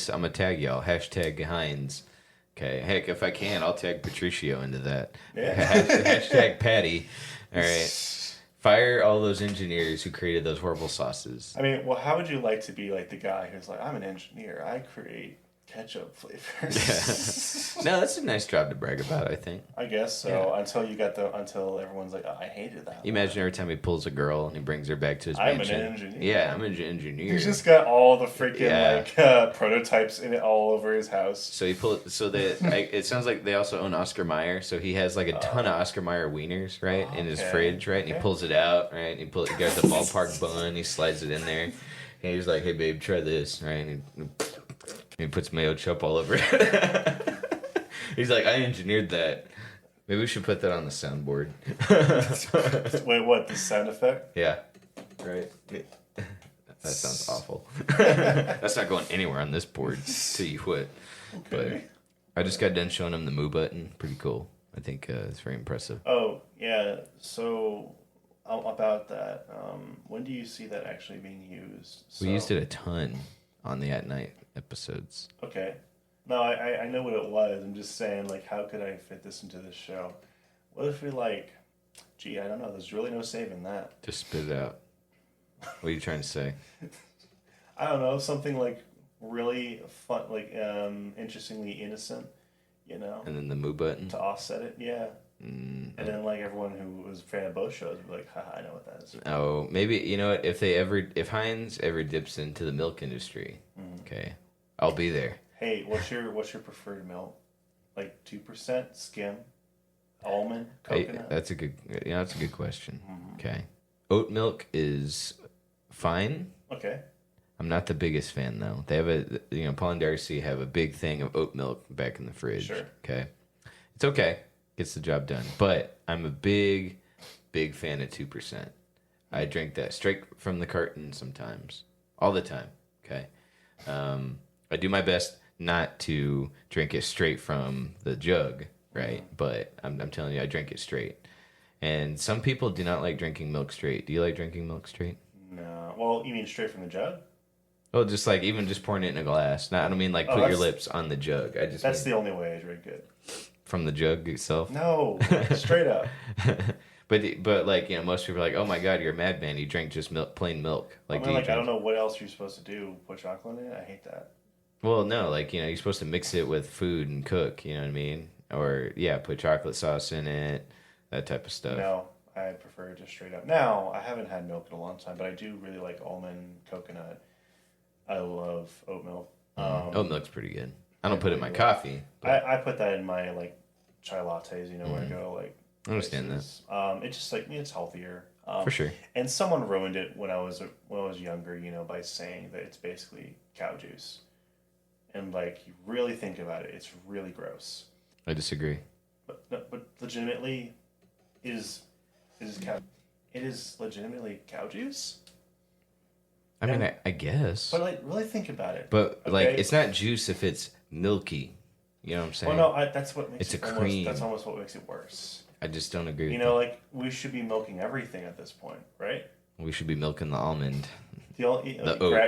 I'm gonna tag y'all. Hashtag Heinz. Okay, heck, if I can, I'll tag Patricio into that. Yeah. Hashtag Patty. All right. Fire all those engineers who created those horrible sauces. I mean, well, how would you like to be like the guy who's like, I'm an engineer. I create ketchup flavors. No, that's a nice job to brag about, I think. I guess so. Until everyone's like, oh, I hated that. You imagine every time he pulls a girl and he brings her back to his I'm mansion. an engineer. Yeah, I'm an engineer. He's just got all the freaking Yeah. prototypes in it all over his house. So it sounds like they also own Oscar Mayer, so he has like a ton of Oscar Mayer wieners, right, in his okay. fridge, right, and he pulls it out, right, and he got the ballpark bun, he slides it in there, and he's like, hey babe, try this, right, and he puts mayo chup all over it. He's like, I engineered that. Maybe we should put that on the soundboard. Wait, what? The sound effect? Yeah. Right. That sounds awful. That's not going anywhere on this board till you quit. Okay. But I just got done showing him the Moo button. Pretty cool. I think it's very impressive. Oh, yeah. So, about that, when do you see that actually being used? We used it a ton on the At Night episodes. Okay. No, I know what it was. I'm just saying, like, how could I fit this into this show? What if we, like, gee, I don't know. There's really no saving that. Just spit it out. What are you trying to say? I don't know. Something, like, really fun, like, interestingly innocent, And then the Moo button. to offset it. Yeah. And then, like, everyone who was a fan of both shows would be like, haha, I know what that is. Oh, maybe, you know what? If Heinz ever dips into the milk industry, okay, I'll be there. Hey, what's your preferred milk? Like 2% skim, almond, coconut. That's a good question. Okay, oat milk is fine. Okay. I'm not the biggest fan though. They have Paul and Darcy have a big thing of oat milk back in the fridge. Sure. Okay, it's okay, gets the job done. But I'm a big fan of 2%. I drink that straight from the carton sometimes, all the time. Okay, I do my best not to drink it straight from the jug, right? But I'm telling you, I drink it straight. And some people do not like drinking milk straight. Do you like drinking milk straight? No. Well, you mean straight from the jug? Well, just like even just pouring it in a glass. Not, I don't mean like Oh, put your lips on the jug. I just That's mean the only way I drink it. from the jug itself. No, straight up. But like most people are like, oh my god, you're a madman. You drink just milk, plain milk. I Like, mean, do you like I drink? don't know what else you're supposed to do. Put chocolate in it. I hate that. Well, no, like you're supposed to mix it with food and cook. You know what I mean? Or yeah, put chocolate sauce in it, that type of stuff. No, I prefer just straight up. Now I haven't had milk in a long time, but I do really like almond, coconut. I love oat milk. Oat milk's pretty good. I don't put it in my really coffee. But I put that in my like chai lattes. When I go like. I understand places. It's just like it's healthier. For sure. And someone ruined it when I was younger. By saying that it's basically cow juice, and like you really think about it, it's really gross. I disagree. But no, but legitimately, is cow. It is legitimately cow juice. I mean, I guess. But like, really think about it. But like, okay? it's not juice if it's milky. You know what I'm saying? Well, no, that's what makes It's it a almost, cream. That's almost what makes it worse. I just don't agree. With Like we should be milking everything at this point, right? that. We should be milking the almond. The oat.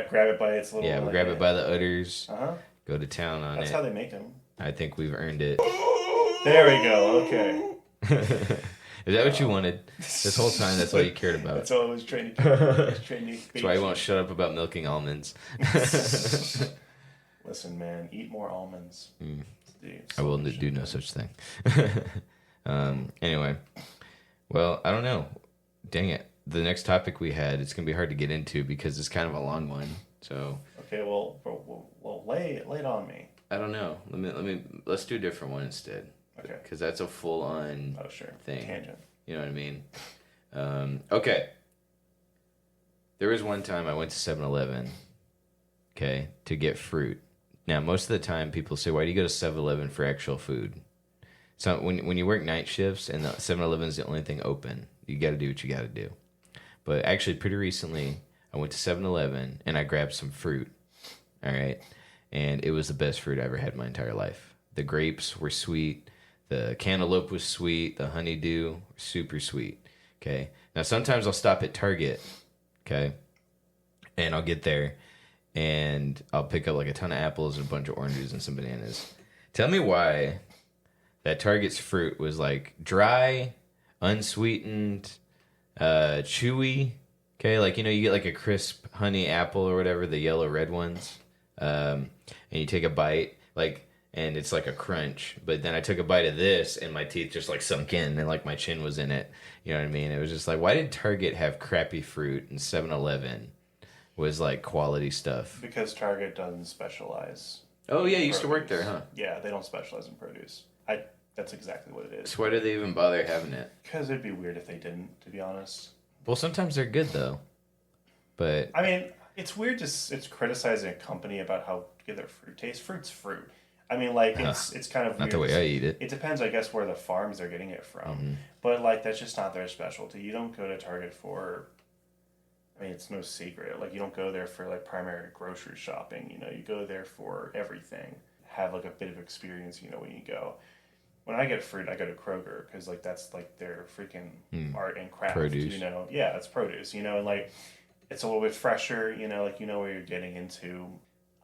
grab it by its little. Yeah, we grab it by the udders. Uh-huh. Go to town on That's it. how they make them. I think we've earned it. There we go. Okay. Is that what you wanted this whole time? That's all you cared about. That's all I was trying to. That's why you won't shut up about milking almonds. Listen, man, eat more almonds. Dude, I will do no such thing. Anyway, well, I don't know. Dang it. The next topic we had, it's going to be hard to get into because it's kind of a long one. So Okay, well, lay it on me. I don't know. Let's do a different one instead. Okay. Because that's a full on Oh, sure. thing. Tangent. You know what I mean? Okay. There was one time I went to 7-Eleven, okay, to get fruit. Now, most of the time people say, why do you go to 7-Eleven for actual food? So when you work night shifts and the 7-Eleven is the only thing open, you got to do what you got to do. But actually, pretty recently, I went to 7-Eleven and I grabbed some fruit, all right? And it was the best fruit I ever had in my entire life. The grapes were sweet. The cantaloupe was sweet. The honeydew, super sweet. Okay. Now, sometimes I'll stop at Target, okay, and I'll get there and I'll pick up like a ton of apples and a bunch of oranges and some bananas. Tell me why that Target's fruit was like dry, unsweetened, chewy. Okay, like you get like a crisp honey apple or whatever, the yellow red ones, and you take a bite, and it's like a crunch. But then I took a bite of this, and my teeth just like sunk in, and like my chin was in it. You know what I mean? It was just like, why did Target have crappy fruit and 7-Eleven was like quality stuff? Because Target doesn't specialize. Oh yeah, you in used to work there, produce. huh? Yeah, they don't specialize in produce. That's exactly what it is. So why do they even bother having it? Because it'd be weird if they didn't, to be honest. Well, sometimes they're good though, but I mean, it's weird it's criticizing a company about how good their fruit tastes. Fruit's fruit. I mean, like it's kind of not weird. the way I eat it. It depends, I guess, where the farms they're getting it from. Mm-hmm. But like that's just not their specialty. You don't go to Target for. I mean, it's no secret. Like you don't go there for like primary grocery shopping. You go there for everything. Have like a bit of experience. When you go. When I get fruit, I go to Kroger because like that's like their freaking art and craft. Produce. Yeah, it's produce. And like it's a little bit fresher. Like where you're getting into.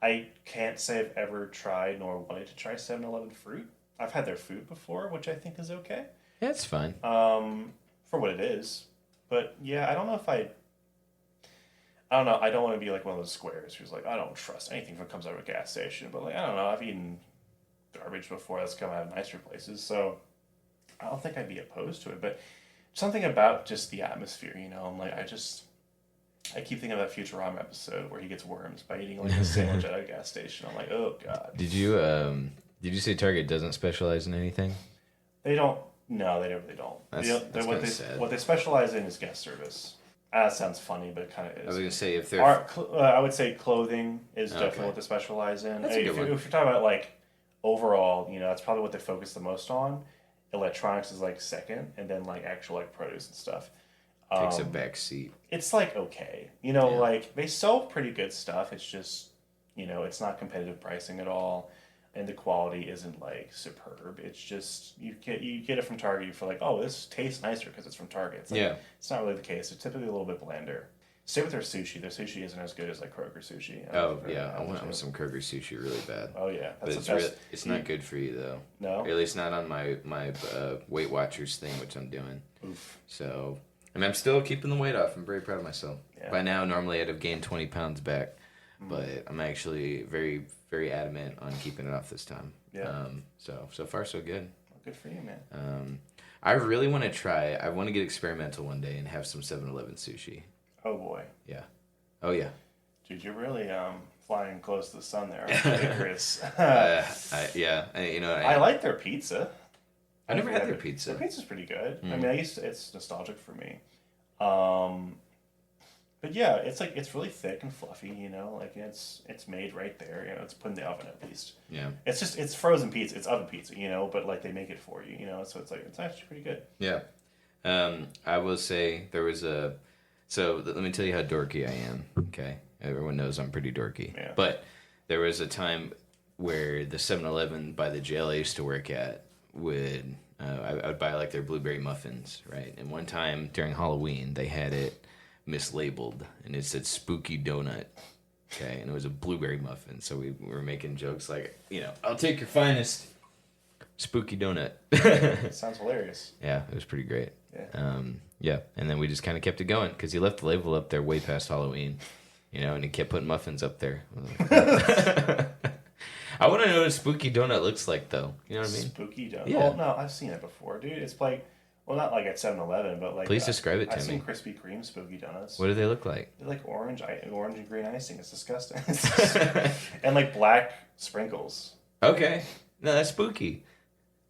I can't say I've ever tried nor wanted to try 7-Eleven fruit. I've had their food before, which I think is okay. Yeah, it's fine. For what it is. But yeah, I don't know if I don't know. I don't want to be like one of those squares who's like, I don't trust anything that comes out of a gas station. But like, I don't know. I've eaten garbage before that's come out of nicer places. So I don't think I'd be opposed to it. But something about just the atmosphere, I'm like, I keep thinking of that Futurama episode where he gets worms by eating like a sandwich at a gas station. I'm like, oh god. Did you say Target doesn't specialize in anything? They don't. No, they really don't. That's what kinda sad. What they specialize in is guest service. That sounds funny, but it kind of is. I was gonna say if they're I would say clothing is Okay. definitely what they specialize in. That's a good one. If you're talking about like overall, that's probably what they focus the most on. Electronics is like second, and then like actual like produce and stuff. takes a back seat. It's like okay, like they sell pretty good stuff. It's just it's not competitive pricing at all, and the quality isn't like superb. It's just you get it from Target. You feel like, oh, this tastes nicer because it's from Target. It's like, Yeah. it's not really the case. It's typically a little bit blander. Stay with their sushi. Their sushi isn't as good as like Kroger sushi. I don't know Oh if you've yeah, ever I had want it. some Kroger sushi really bad. Oh yeah, But that's the best. it's not good for you though. No. Or at least not on my Weight Watchers thing, which I'm doing. Oof. So, and I'm still keeping the weight off. I'm very proud of myself. Yeah. By now, normally I'd have gained 20 pounds back, but I'm actually very, very adamant on keeping it off this time. Yeah. So far so good. Well, good for you, man. I really want to try. I want to get experimental one day and have some 7-Eleven sushi. Oh boy. Yeah. Oh yeah. Dude, you're really flying close to the sun there, aren't you, Chris? I like their pizza. I never had their pizza. Their pizza's pretty good. I Mm. mean, it's nostalgic for me. But yeah, it's really thick and fluffy. You know, like it's made right there. You know, it's put in the oven at least. Yeah. It's frozen pizza. It's oven pizza. You know, but like they make it for you. You know, so it's actually pretty good. Yeah. I will say there was a. So let me tell you how dorky I am. Okay, everyone knows I'm pretty dorky. Yeah. But there was a time where the 7-Eleven by the jail I used to work at would I would buy like their blueberry muffins, right? And one time during Halloween they had it mislabeled and it said spooky donut. Okay, and it was a blueberry muffin. So we were making jokes like, I'll take your finest spooky donut. It sounds hilarious. Yeah, it was pretty great. Yeah. Yeah, and then we just kind of kept it going because he left the label up there way past Halloween, and he kept putting muffins up there. I want to know what a spooky donut looks like, though. You know what I mean? Spooky donut. Yeah. Well, no, I've seen it before, dude. It's like, well, not like at 7-Eleven, but like. Please describe it to I've me. seen Krispy Kreme spooky donuts. What do they look like? They're like orange and green icing. It's disgusting. And like black sprinkles. Okay, no, that's spooky.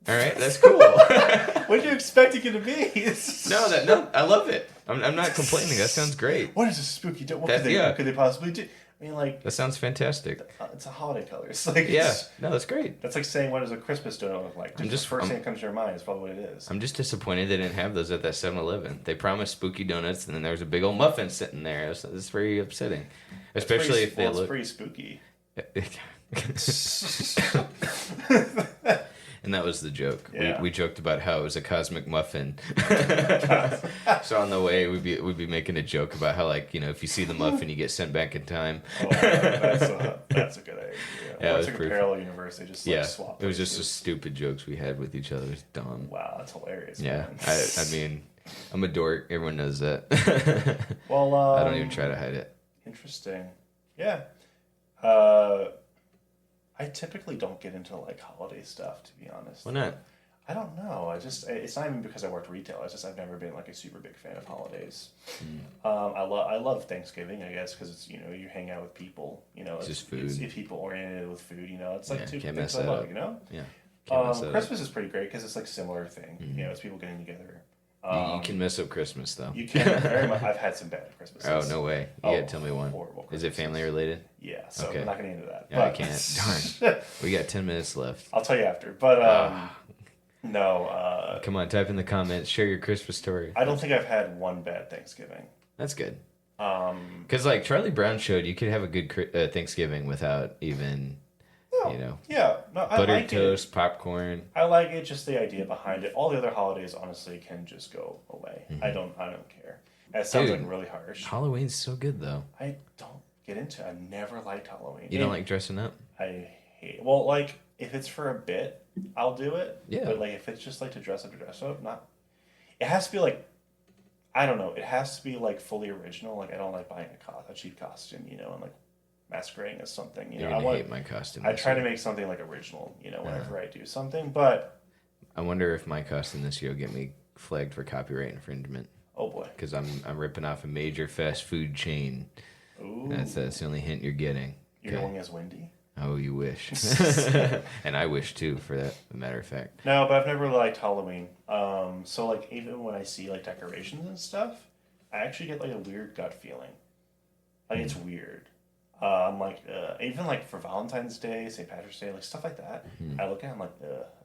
All right, that's cool. What are you expecting it to be? No, I love it. I'm not complaining. That sounds great. What is a spooky donut? What Yeah. could they possibly do? I mean, like, That sounds fantastic. it's a holiday color. It's like, Yeah, no, that's great. that's like saying, what does a Christmas donut look like? The first thing that comes to your mind is probably what it is. I'm just disappointed they didn't have those at that 7-Eleven. They promised spooky donuts, and then there was a big old muffin sitting there. It's very upsetting, especially if they It's look. pretty spooky. And that was the joke. Yeah. We joked about how it was a cosmic muffin. So on the way, we'd be making a joke about how, like, if you see the muffin, you get sent back in time. Oh, that's a good idea. Yeah, it Or was it's like a pretty parallel universe. They just like Yeah, swap. it was just the places. stupid jokes we had with each other. It was dumb. Wow, that's hilarious. Yeah, Man. I mean, I'm a dork. Everyone knows that. Well, I don't even try to hide it. Interesting. Yeah. I typically don't get into like holiday stuff, to be honest. Why not? I don't know. It's not even because I worked retail. It's just I've never been like a super big fan of holidays. I love Thanksgiving, I guess, because it's you hang out with people. It's just food. It's people oriented with food. It's like Yeah, two can't things mess I that love. up. Yeah. Christmas is pretty great because it's like a similar thing. It's people getting together. You can mess up Christmas though. You can very much. I've had some bad Christmases. Oh no way! You gotta tell me one. Horrible. Is it family related? Yeah, so Okay. I'm not going to get into that. Yeah, I can't. Darn. We got 10 minutes left. I'll tell you after. But no, Come on, type in the comments. Share your Christmas story. I don't think I've had one bad Thanksgiving. That's good. Because like Charlie Brown showed, you could have a good Thanksgiving without even, Yeah, no, I buttered like toast, popcorn. I like it. Just the idea behind it. All the other holidays, honestly, can just go away. I don't care. That sounds Dude. like really harsh. Halloween's so good though. I don't get into it. I've never liked Halloween. You don't like dressing up? I hate. Well, like if it's for a bit, I'll do it. Yeah. But like if it's just like to dress up, not. It has to be like, I don't know. It has to be like fully original. Like I don't like buying a cheap costume, and like masquerading as something. You're gonna hate my costume. I this try to year. make something like original. Whenever I do something, but I wonder if my costume this year will get me flagged for copyright infringement oh boy. because I'm ripping off a major fast food chain. Ooh. That's the only hint you're getting. You're going as Wendy? Oh, you wish. And I wish too, for that matter of fact. No, but I've never really liked Halloween. So like even when I see like decorations and stuff, I actually get like a weird gut feeling. Like it's weird. I'm like, even like for Valentine's Day, St. Patrick's Day, like stuff like that. I look at it, I'm like,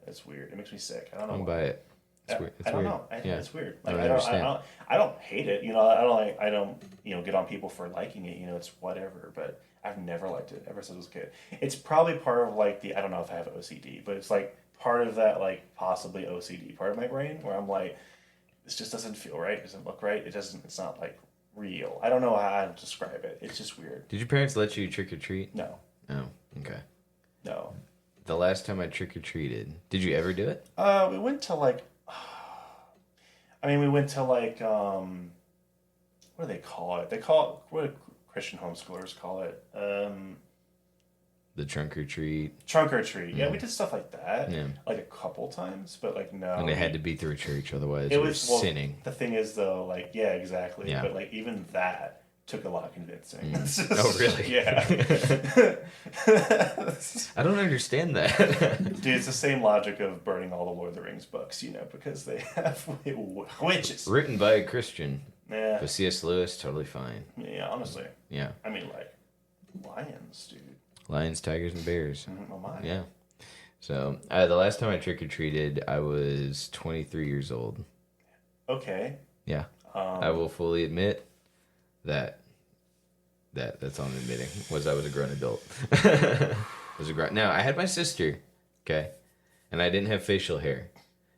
it's weird. It makes me sick. I don't know. I'll buy it. It's weird. It's I don't weird. know. Yeah. It's weird. I Like don't understand. I don't hate it. I don't get on people for liking it. It's whatever. But I've never liked it ever since I was a kid. It's probably part of like I don't know if I have OCD, but it's like part of that like possibly OCD part of my brain where I'm like, this just doesn't feel right. It doesn't look right. It doesn't. It's not like real. I don't know how to describe it. It's just weird. Did your parents let you trick or treat? No, Oh, okay. no. The last time I trick or treated, did you ever do it? We went to like, we went to like, what do they call it? What do Christian homeschoolers call it? The trunk or treat. Trunk or treat. Yeah, we did stuff like that. Yeah. Like a couple times, but like no. And they had to be through a church, otherwise It it was was sinning. The thing is though, like yeah, exactly. Yeah. But like even that took a lot of convincing. It's just- Oh, really? Yeah. I don't understand that. Dude, it's the same logic of burning all the Lord of the Rings books, because they have witches. Written by a Christian. Yeah. But C.S. Lewis, totally fine. Yeah, honestly. Yeah. I mean, like, lions, dude. Lions, tigers, and bears. Oh my. Yeah. So, the last time I trick-or-treated, I was 23 years old. Okay. Yeah. I will fully admit that's all I'm admitting, was I was a grown adult. Now, I had my sister, okay? And I didn't have facial hair.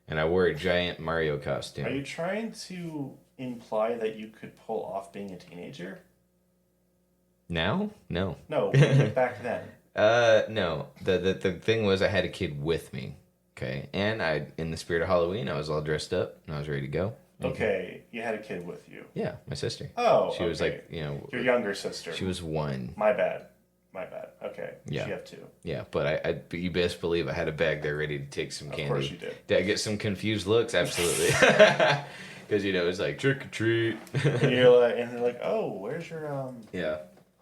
And I wore a giant Mario costume. Are you trying to imply that you could pull off being a teenager? Now? No. No, back then. No. The thing was I had a kid with me, okay? And in the spirit of Halloween, I was all dressed up and I was ready to go. Okay, you had a kid with you. Yeah, my sister. Oh, She was okay. like, Your younger sister. she was 1. My bad. Okay. Yeah. You have 2. Yeah, but you best believe I had a bag there ready to take some candy. Of course you did. Did I get some confused looks? Absolutely. Because, it's like, trick or treat. And they're like, oh, where's your, Yeah.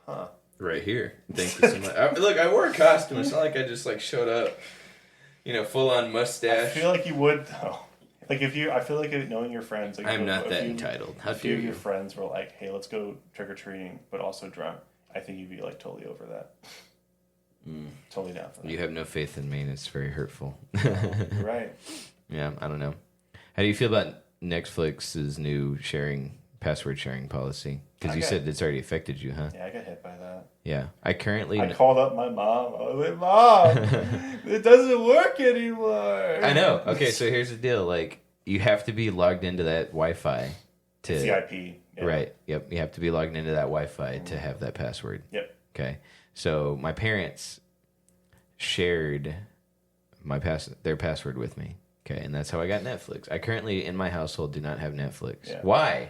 huh. Right here. Thank you so much. Look, I wore a costume. It's not like I just, showed up, full on I mustache. feel like you would, though. Like, I feel like knowing your friends. Like, I'm not that entitled. How A few dare of your you? friends were like, hey, let's go trick-or-treating, but also drunk. I think you'd be, like, totally over that. Totally down for that. You have no faith in me, and it's very hurtful. You're right. Yeah, I don't know. How do you feel about Netflix's new password sharing policy? Because you said it's already affected you, huh? Yeah, I got hit by that. Yeah. I called up my mom. I was like, Mom, it doesn't work anymore. I know. Okay, so here's the deal. You have to be logged into that Wi-Fi to... It's the IP. Yeah. Right. Yep. You have to be logged into that Wi-Fi to have that password. Yep. Okay. So my parents shared their password with me. Okay, and that's how I got Netflix. I currently, in my household, do not have Netflix. Yeah. Why?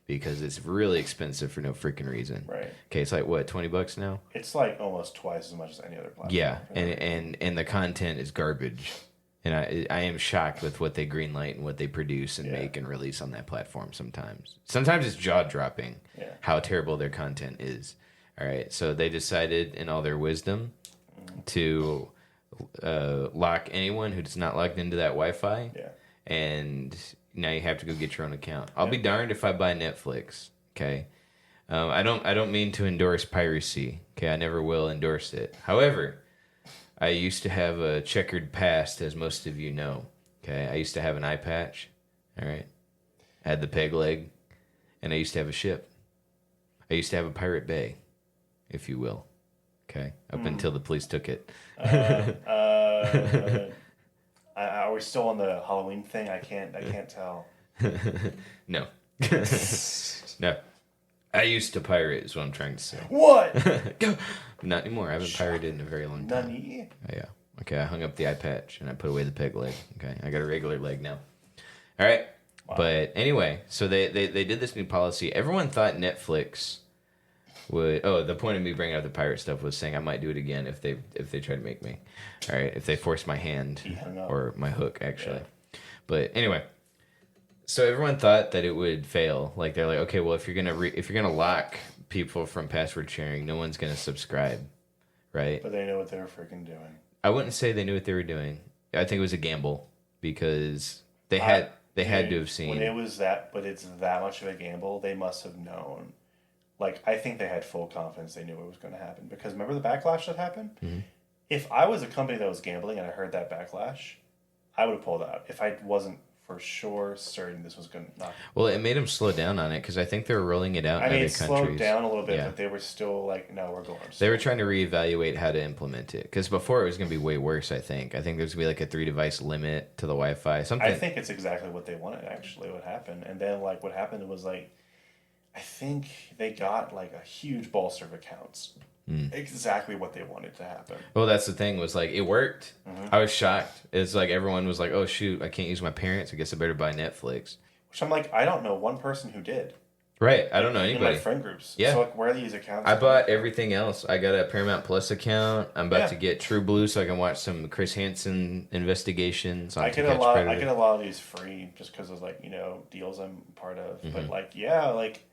Because it's really expensive for no freaking reason. Right. Okay, it's like what, $20 now? It's like almost twice as much as any other platform. Yeah, and the content is garbage. And I am shocked with what they greenlight and what they produce and make and release on that platform sometimes. Sometimes it's jaw-dropping how terrible their content is. All right, so they decided in all their wisdom to lock anyone who's not logged into that Wi-Fi. Yeah. And now you have to go get your own account. I'll be darned if I buy Netflix, okay? I don't mean to endorse piracy, okay? I never will endorse it. However, I used to have a checkered past, as most of you know. Okay, I used to have an eye patch. All right, I had the peg leg, and I used to have a ship. I used to have a pirate bay, if you will. Okay, up until the police took it. Are we still on the Halloween thing? I can't tell. No, no. I used to pirate, is what I'm trying to say. What? Not anymore. I haven't pirated in a very long time. Nani? Oh, yeah. Okay, I hung up the eye patch and I put away the peg leg. Okay, I got a regular leg now. All right. Wow. But anyway, so they did this new policy. Everyone thought Netflix would... Oh, the point of me bringing up the pirate stuff was saying I might do it again if they try to make me. All right, if they force my hand or my hook, actually. Yeah. But anyway... So everyone thought that it would fail. Like they're like, okay, well, if you're gonna lock people from password sharing, no one's gonna subscribe, right? But they know what they were freaking doing. I wouldn't say they knew what they were doing. I think it was a gamble because they had to have seen when it was that. But it's that much of a gamble. They must have known. Like I think they had full confidence they knew what was going to happen because remember the backlash that happened. Mm-hmm. If I was a company that was gambling and I heard that backlash, I would have pulled out. If I wasn't for sure certain this was going to not. Well, it made them slow down on it because I think they were rolling it out in other countries. It slowed down a little bit, but they were still like, no, we're going. They were trying to reevaluate how to implement it because before it was going to be way worse, I think. I think there's going to be like a 3-device limit to the Wi-Fi. Something. I think it's exactly what they wanted, actually, what happened. And then like what happened was like, I think they got like a huge bolster of accounts. Exactly what they wanted to happen. Well, that's the thing was like it worked. Mm-hmm. I was shocked. It's like everyone was like, "Oh shoot, I can't use my parents. I guess I better buy Netflix." Which I'm like, I don't know one person who did. Right. I don't know In anybody. my friend groups. Yeah. So like, where are these accounts? I bought everything else. I got a Paramount Plus account. I'm about Yeah. to get True Blue so I can watch some Chris Hansen investigations. On I To get a Catch lot. Predator. I get a lot of these free just because of like deals I'm part of. Mm-hmm. But like like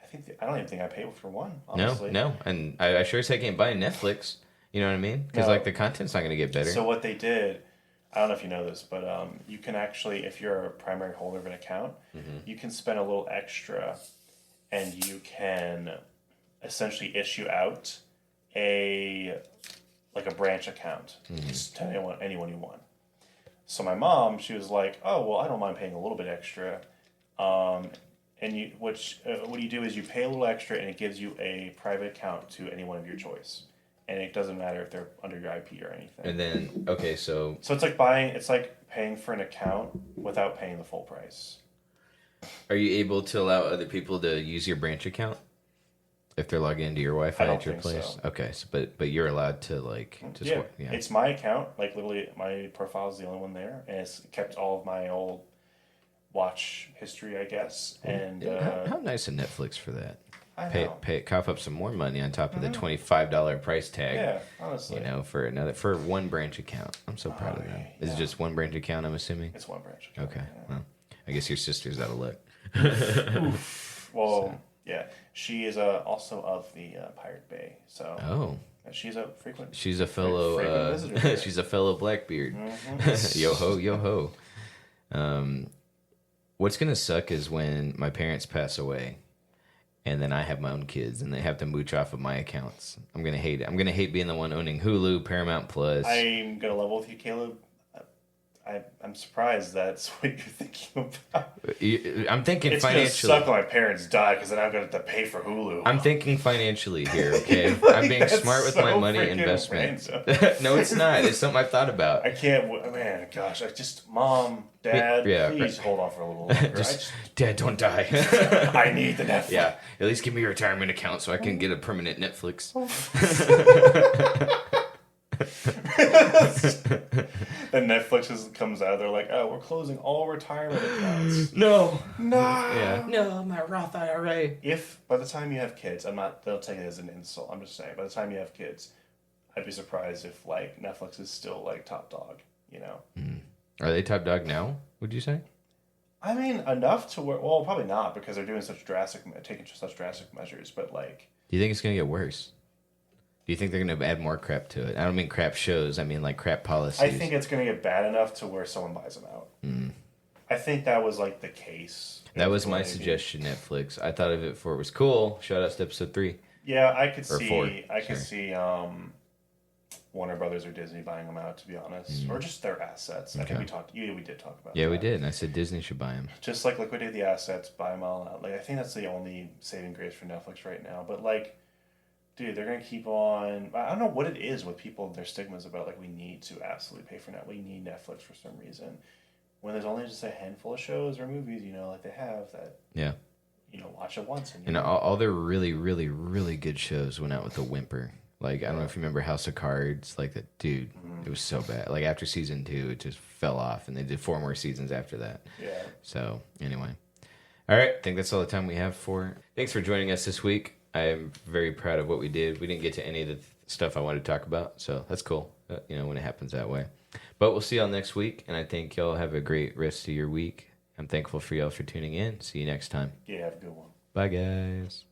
I think I don't even think I paid for one. Honestly. No, and I sure as heck ain't buying Netflix. You know what I mean? Because No. like the content's not going to get better. So what they did, I don't know if you know this, but you can actually, if you're a primary holder of an account, Mm-hmm. you can spend a little extra, and you can essentially issue out a branch account to anyone you want. So my mom, she was like, "Oh well, I don't mind paying a little bit extra." And what you do is you pay a little extra, and it gives you a private account to anyone of your choice, and it doesn't matter if they're under your IP or anything. And then okay, so So it's like paying for an account without paying the full price. are you able to allow other people to use your branch account if they're logging into your Wi-Fi I don't at your think place? so. Okay, so, but you're allowed to like just Yeah, yeah. it's my account. Like literally, my profile is the only one there, and it's kept all of my old watch history, I guess. And How nice of Netflix for that. I Pay know. cough up some more money on top of the $25 price tag. Yeah, honestly, You know, for one branch account. I'm so proud of them. Is it yeah. just one branch account? I'm assuming. it's one branch account. Okay. Yeah. Well, I guess your sister's out of luck. Well, yeah, she is also of the Pirate Bay, so Oh, she's a frequent. she's a fellow. Frequent visitor there. She's a fellow Blackbeard. Mm-hmm. Yo ho, yo ho. What's gonna suck is when my parents pass away, and then I have my own kids, and they have to mooch off of my accounts. I'm gonna hate it. I'm gonna hate being the one owning Hulu, Paramount Plus. I'm gonna level with you, Caleb. I'm surprised that's what you're thinking about. I'm thinking It's gonna financially. suck when my parents die because then I'm gonna have to pay for Hulu. I'm thinking financially here, okay? Like, I'm being that's smart with so my money freaking investment. random. No, it's not. It's something I've thought about. I can't. Man, gosh, Mom, Dad, Yeah, please hold on for a little longer. Dad, don't die. I need the Netflix. Yeah, at least give me a retirement account so I can get a permanent Netflix. Then Netflix comes out. They're like, "Oh, we're closing all retirement accounts." No. No. Yeah. No, my Roth IRA. If by the time you have kids, they'll take it as an insult. I'm just saying, by the time you have kids, I'd be surprised if like Netflix is still like top dog. You know. Are they top dog now? Would you say? I mean, enough to where. Well, probably not because they're doing taking such drastic measures. But like, Do you think it's gonna get worse? Do you think they're gonna add more crap to it? I don't mean crap shows. I mean like crap policies. I think it's going to get bad enough to where someone buys them out. I think that was like the case. that was my Maybe. suggestion. Netflix. I thought of it for it was cool. Shout out to episode 3. Yeah, I could Or see. four, I could see Warner Brothers or Disney buying them out. To be honest, or just their assets. I think we did talk about. Yeah, we that. did. And I said Disney should buy them. Just like liquidate the assets, buy them all out. Like I think that's the only saving grace for Netflix right now. But like, dude, they're gonna keep on. I don't know what it is with people. Their stigmas about like we need to absolutely pay for Netflix. We need Netflix for some reason. When there's only just a handful of shows or movies, like they have that. Yeah. Watch it once and And all their really, really, really good shows went out with a whimper. Like, I don't know if you remember House of Cards. Like, that dude, it was so bad. Like, after season 2, it just fell off. And they did 4 more seasons after that. Yeah. So, anyway. All right. I think that's all the time we have for. Thanks for joining us this week. I am very proud of what we did. We didn't get to any of the stuff I wanted to talk about. So, that's cool, when it happens that way. But we'll see y'all next week. And I think y'all have a great rest of your week. I'm thankful for y'all for tuning in. See you next time. Yeah, have a good one. Bye, guys.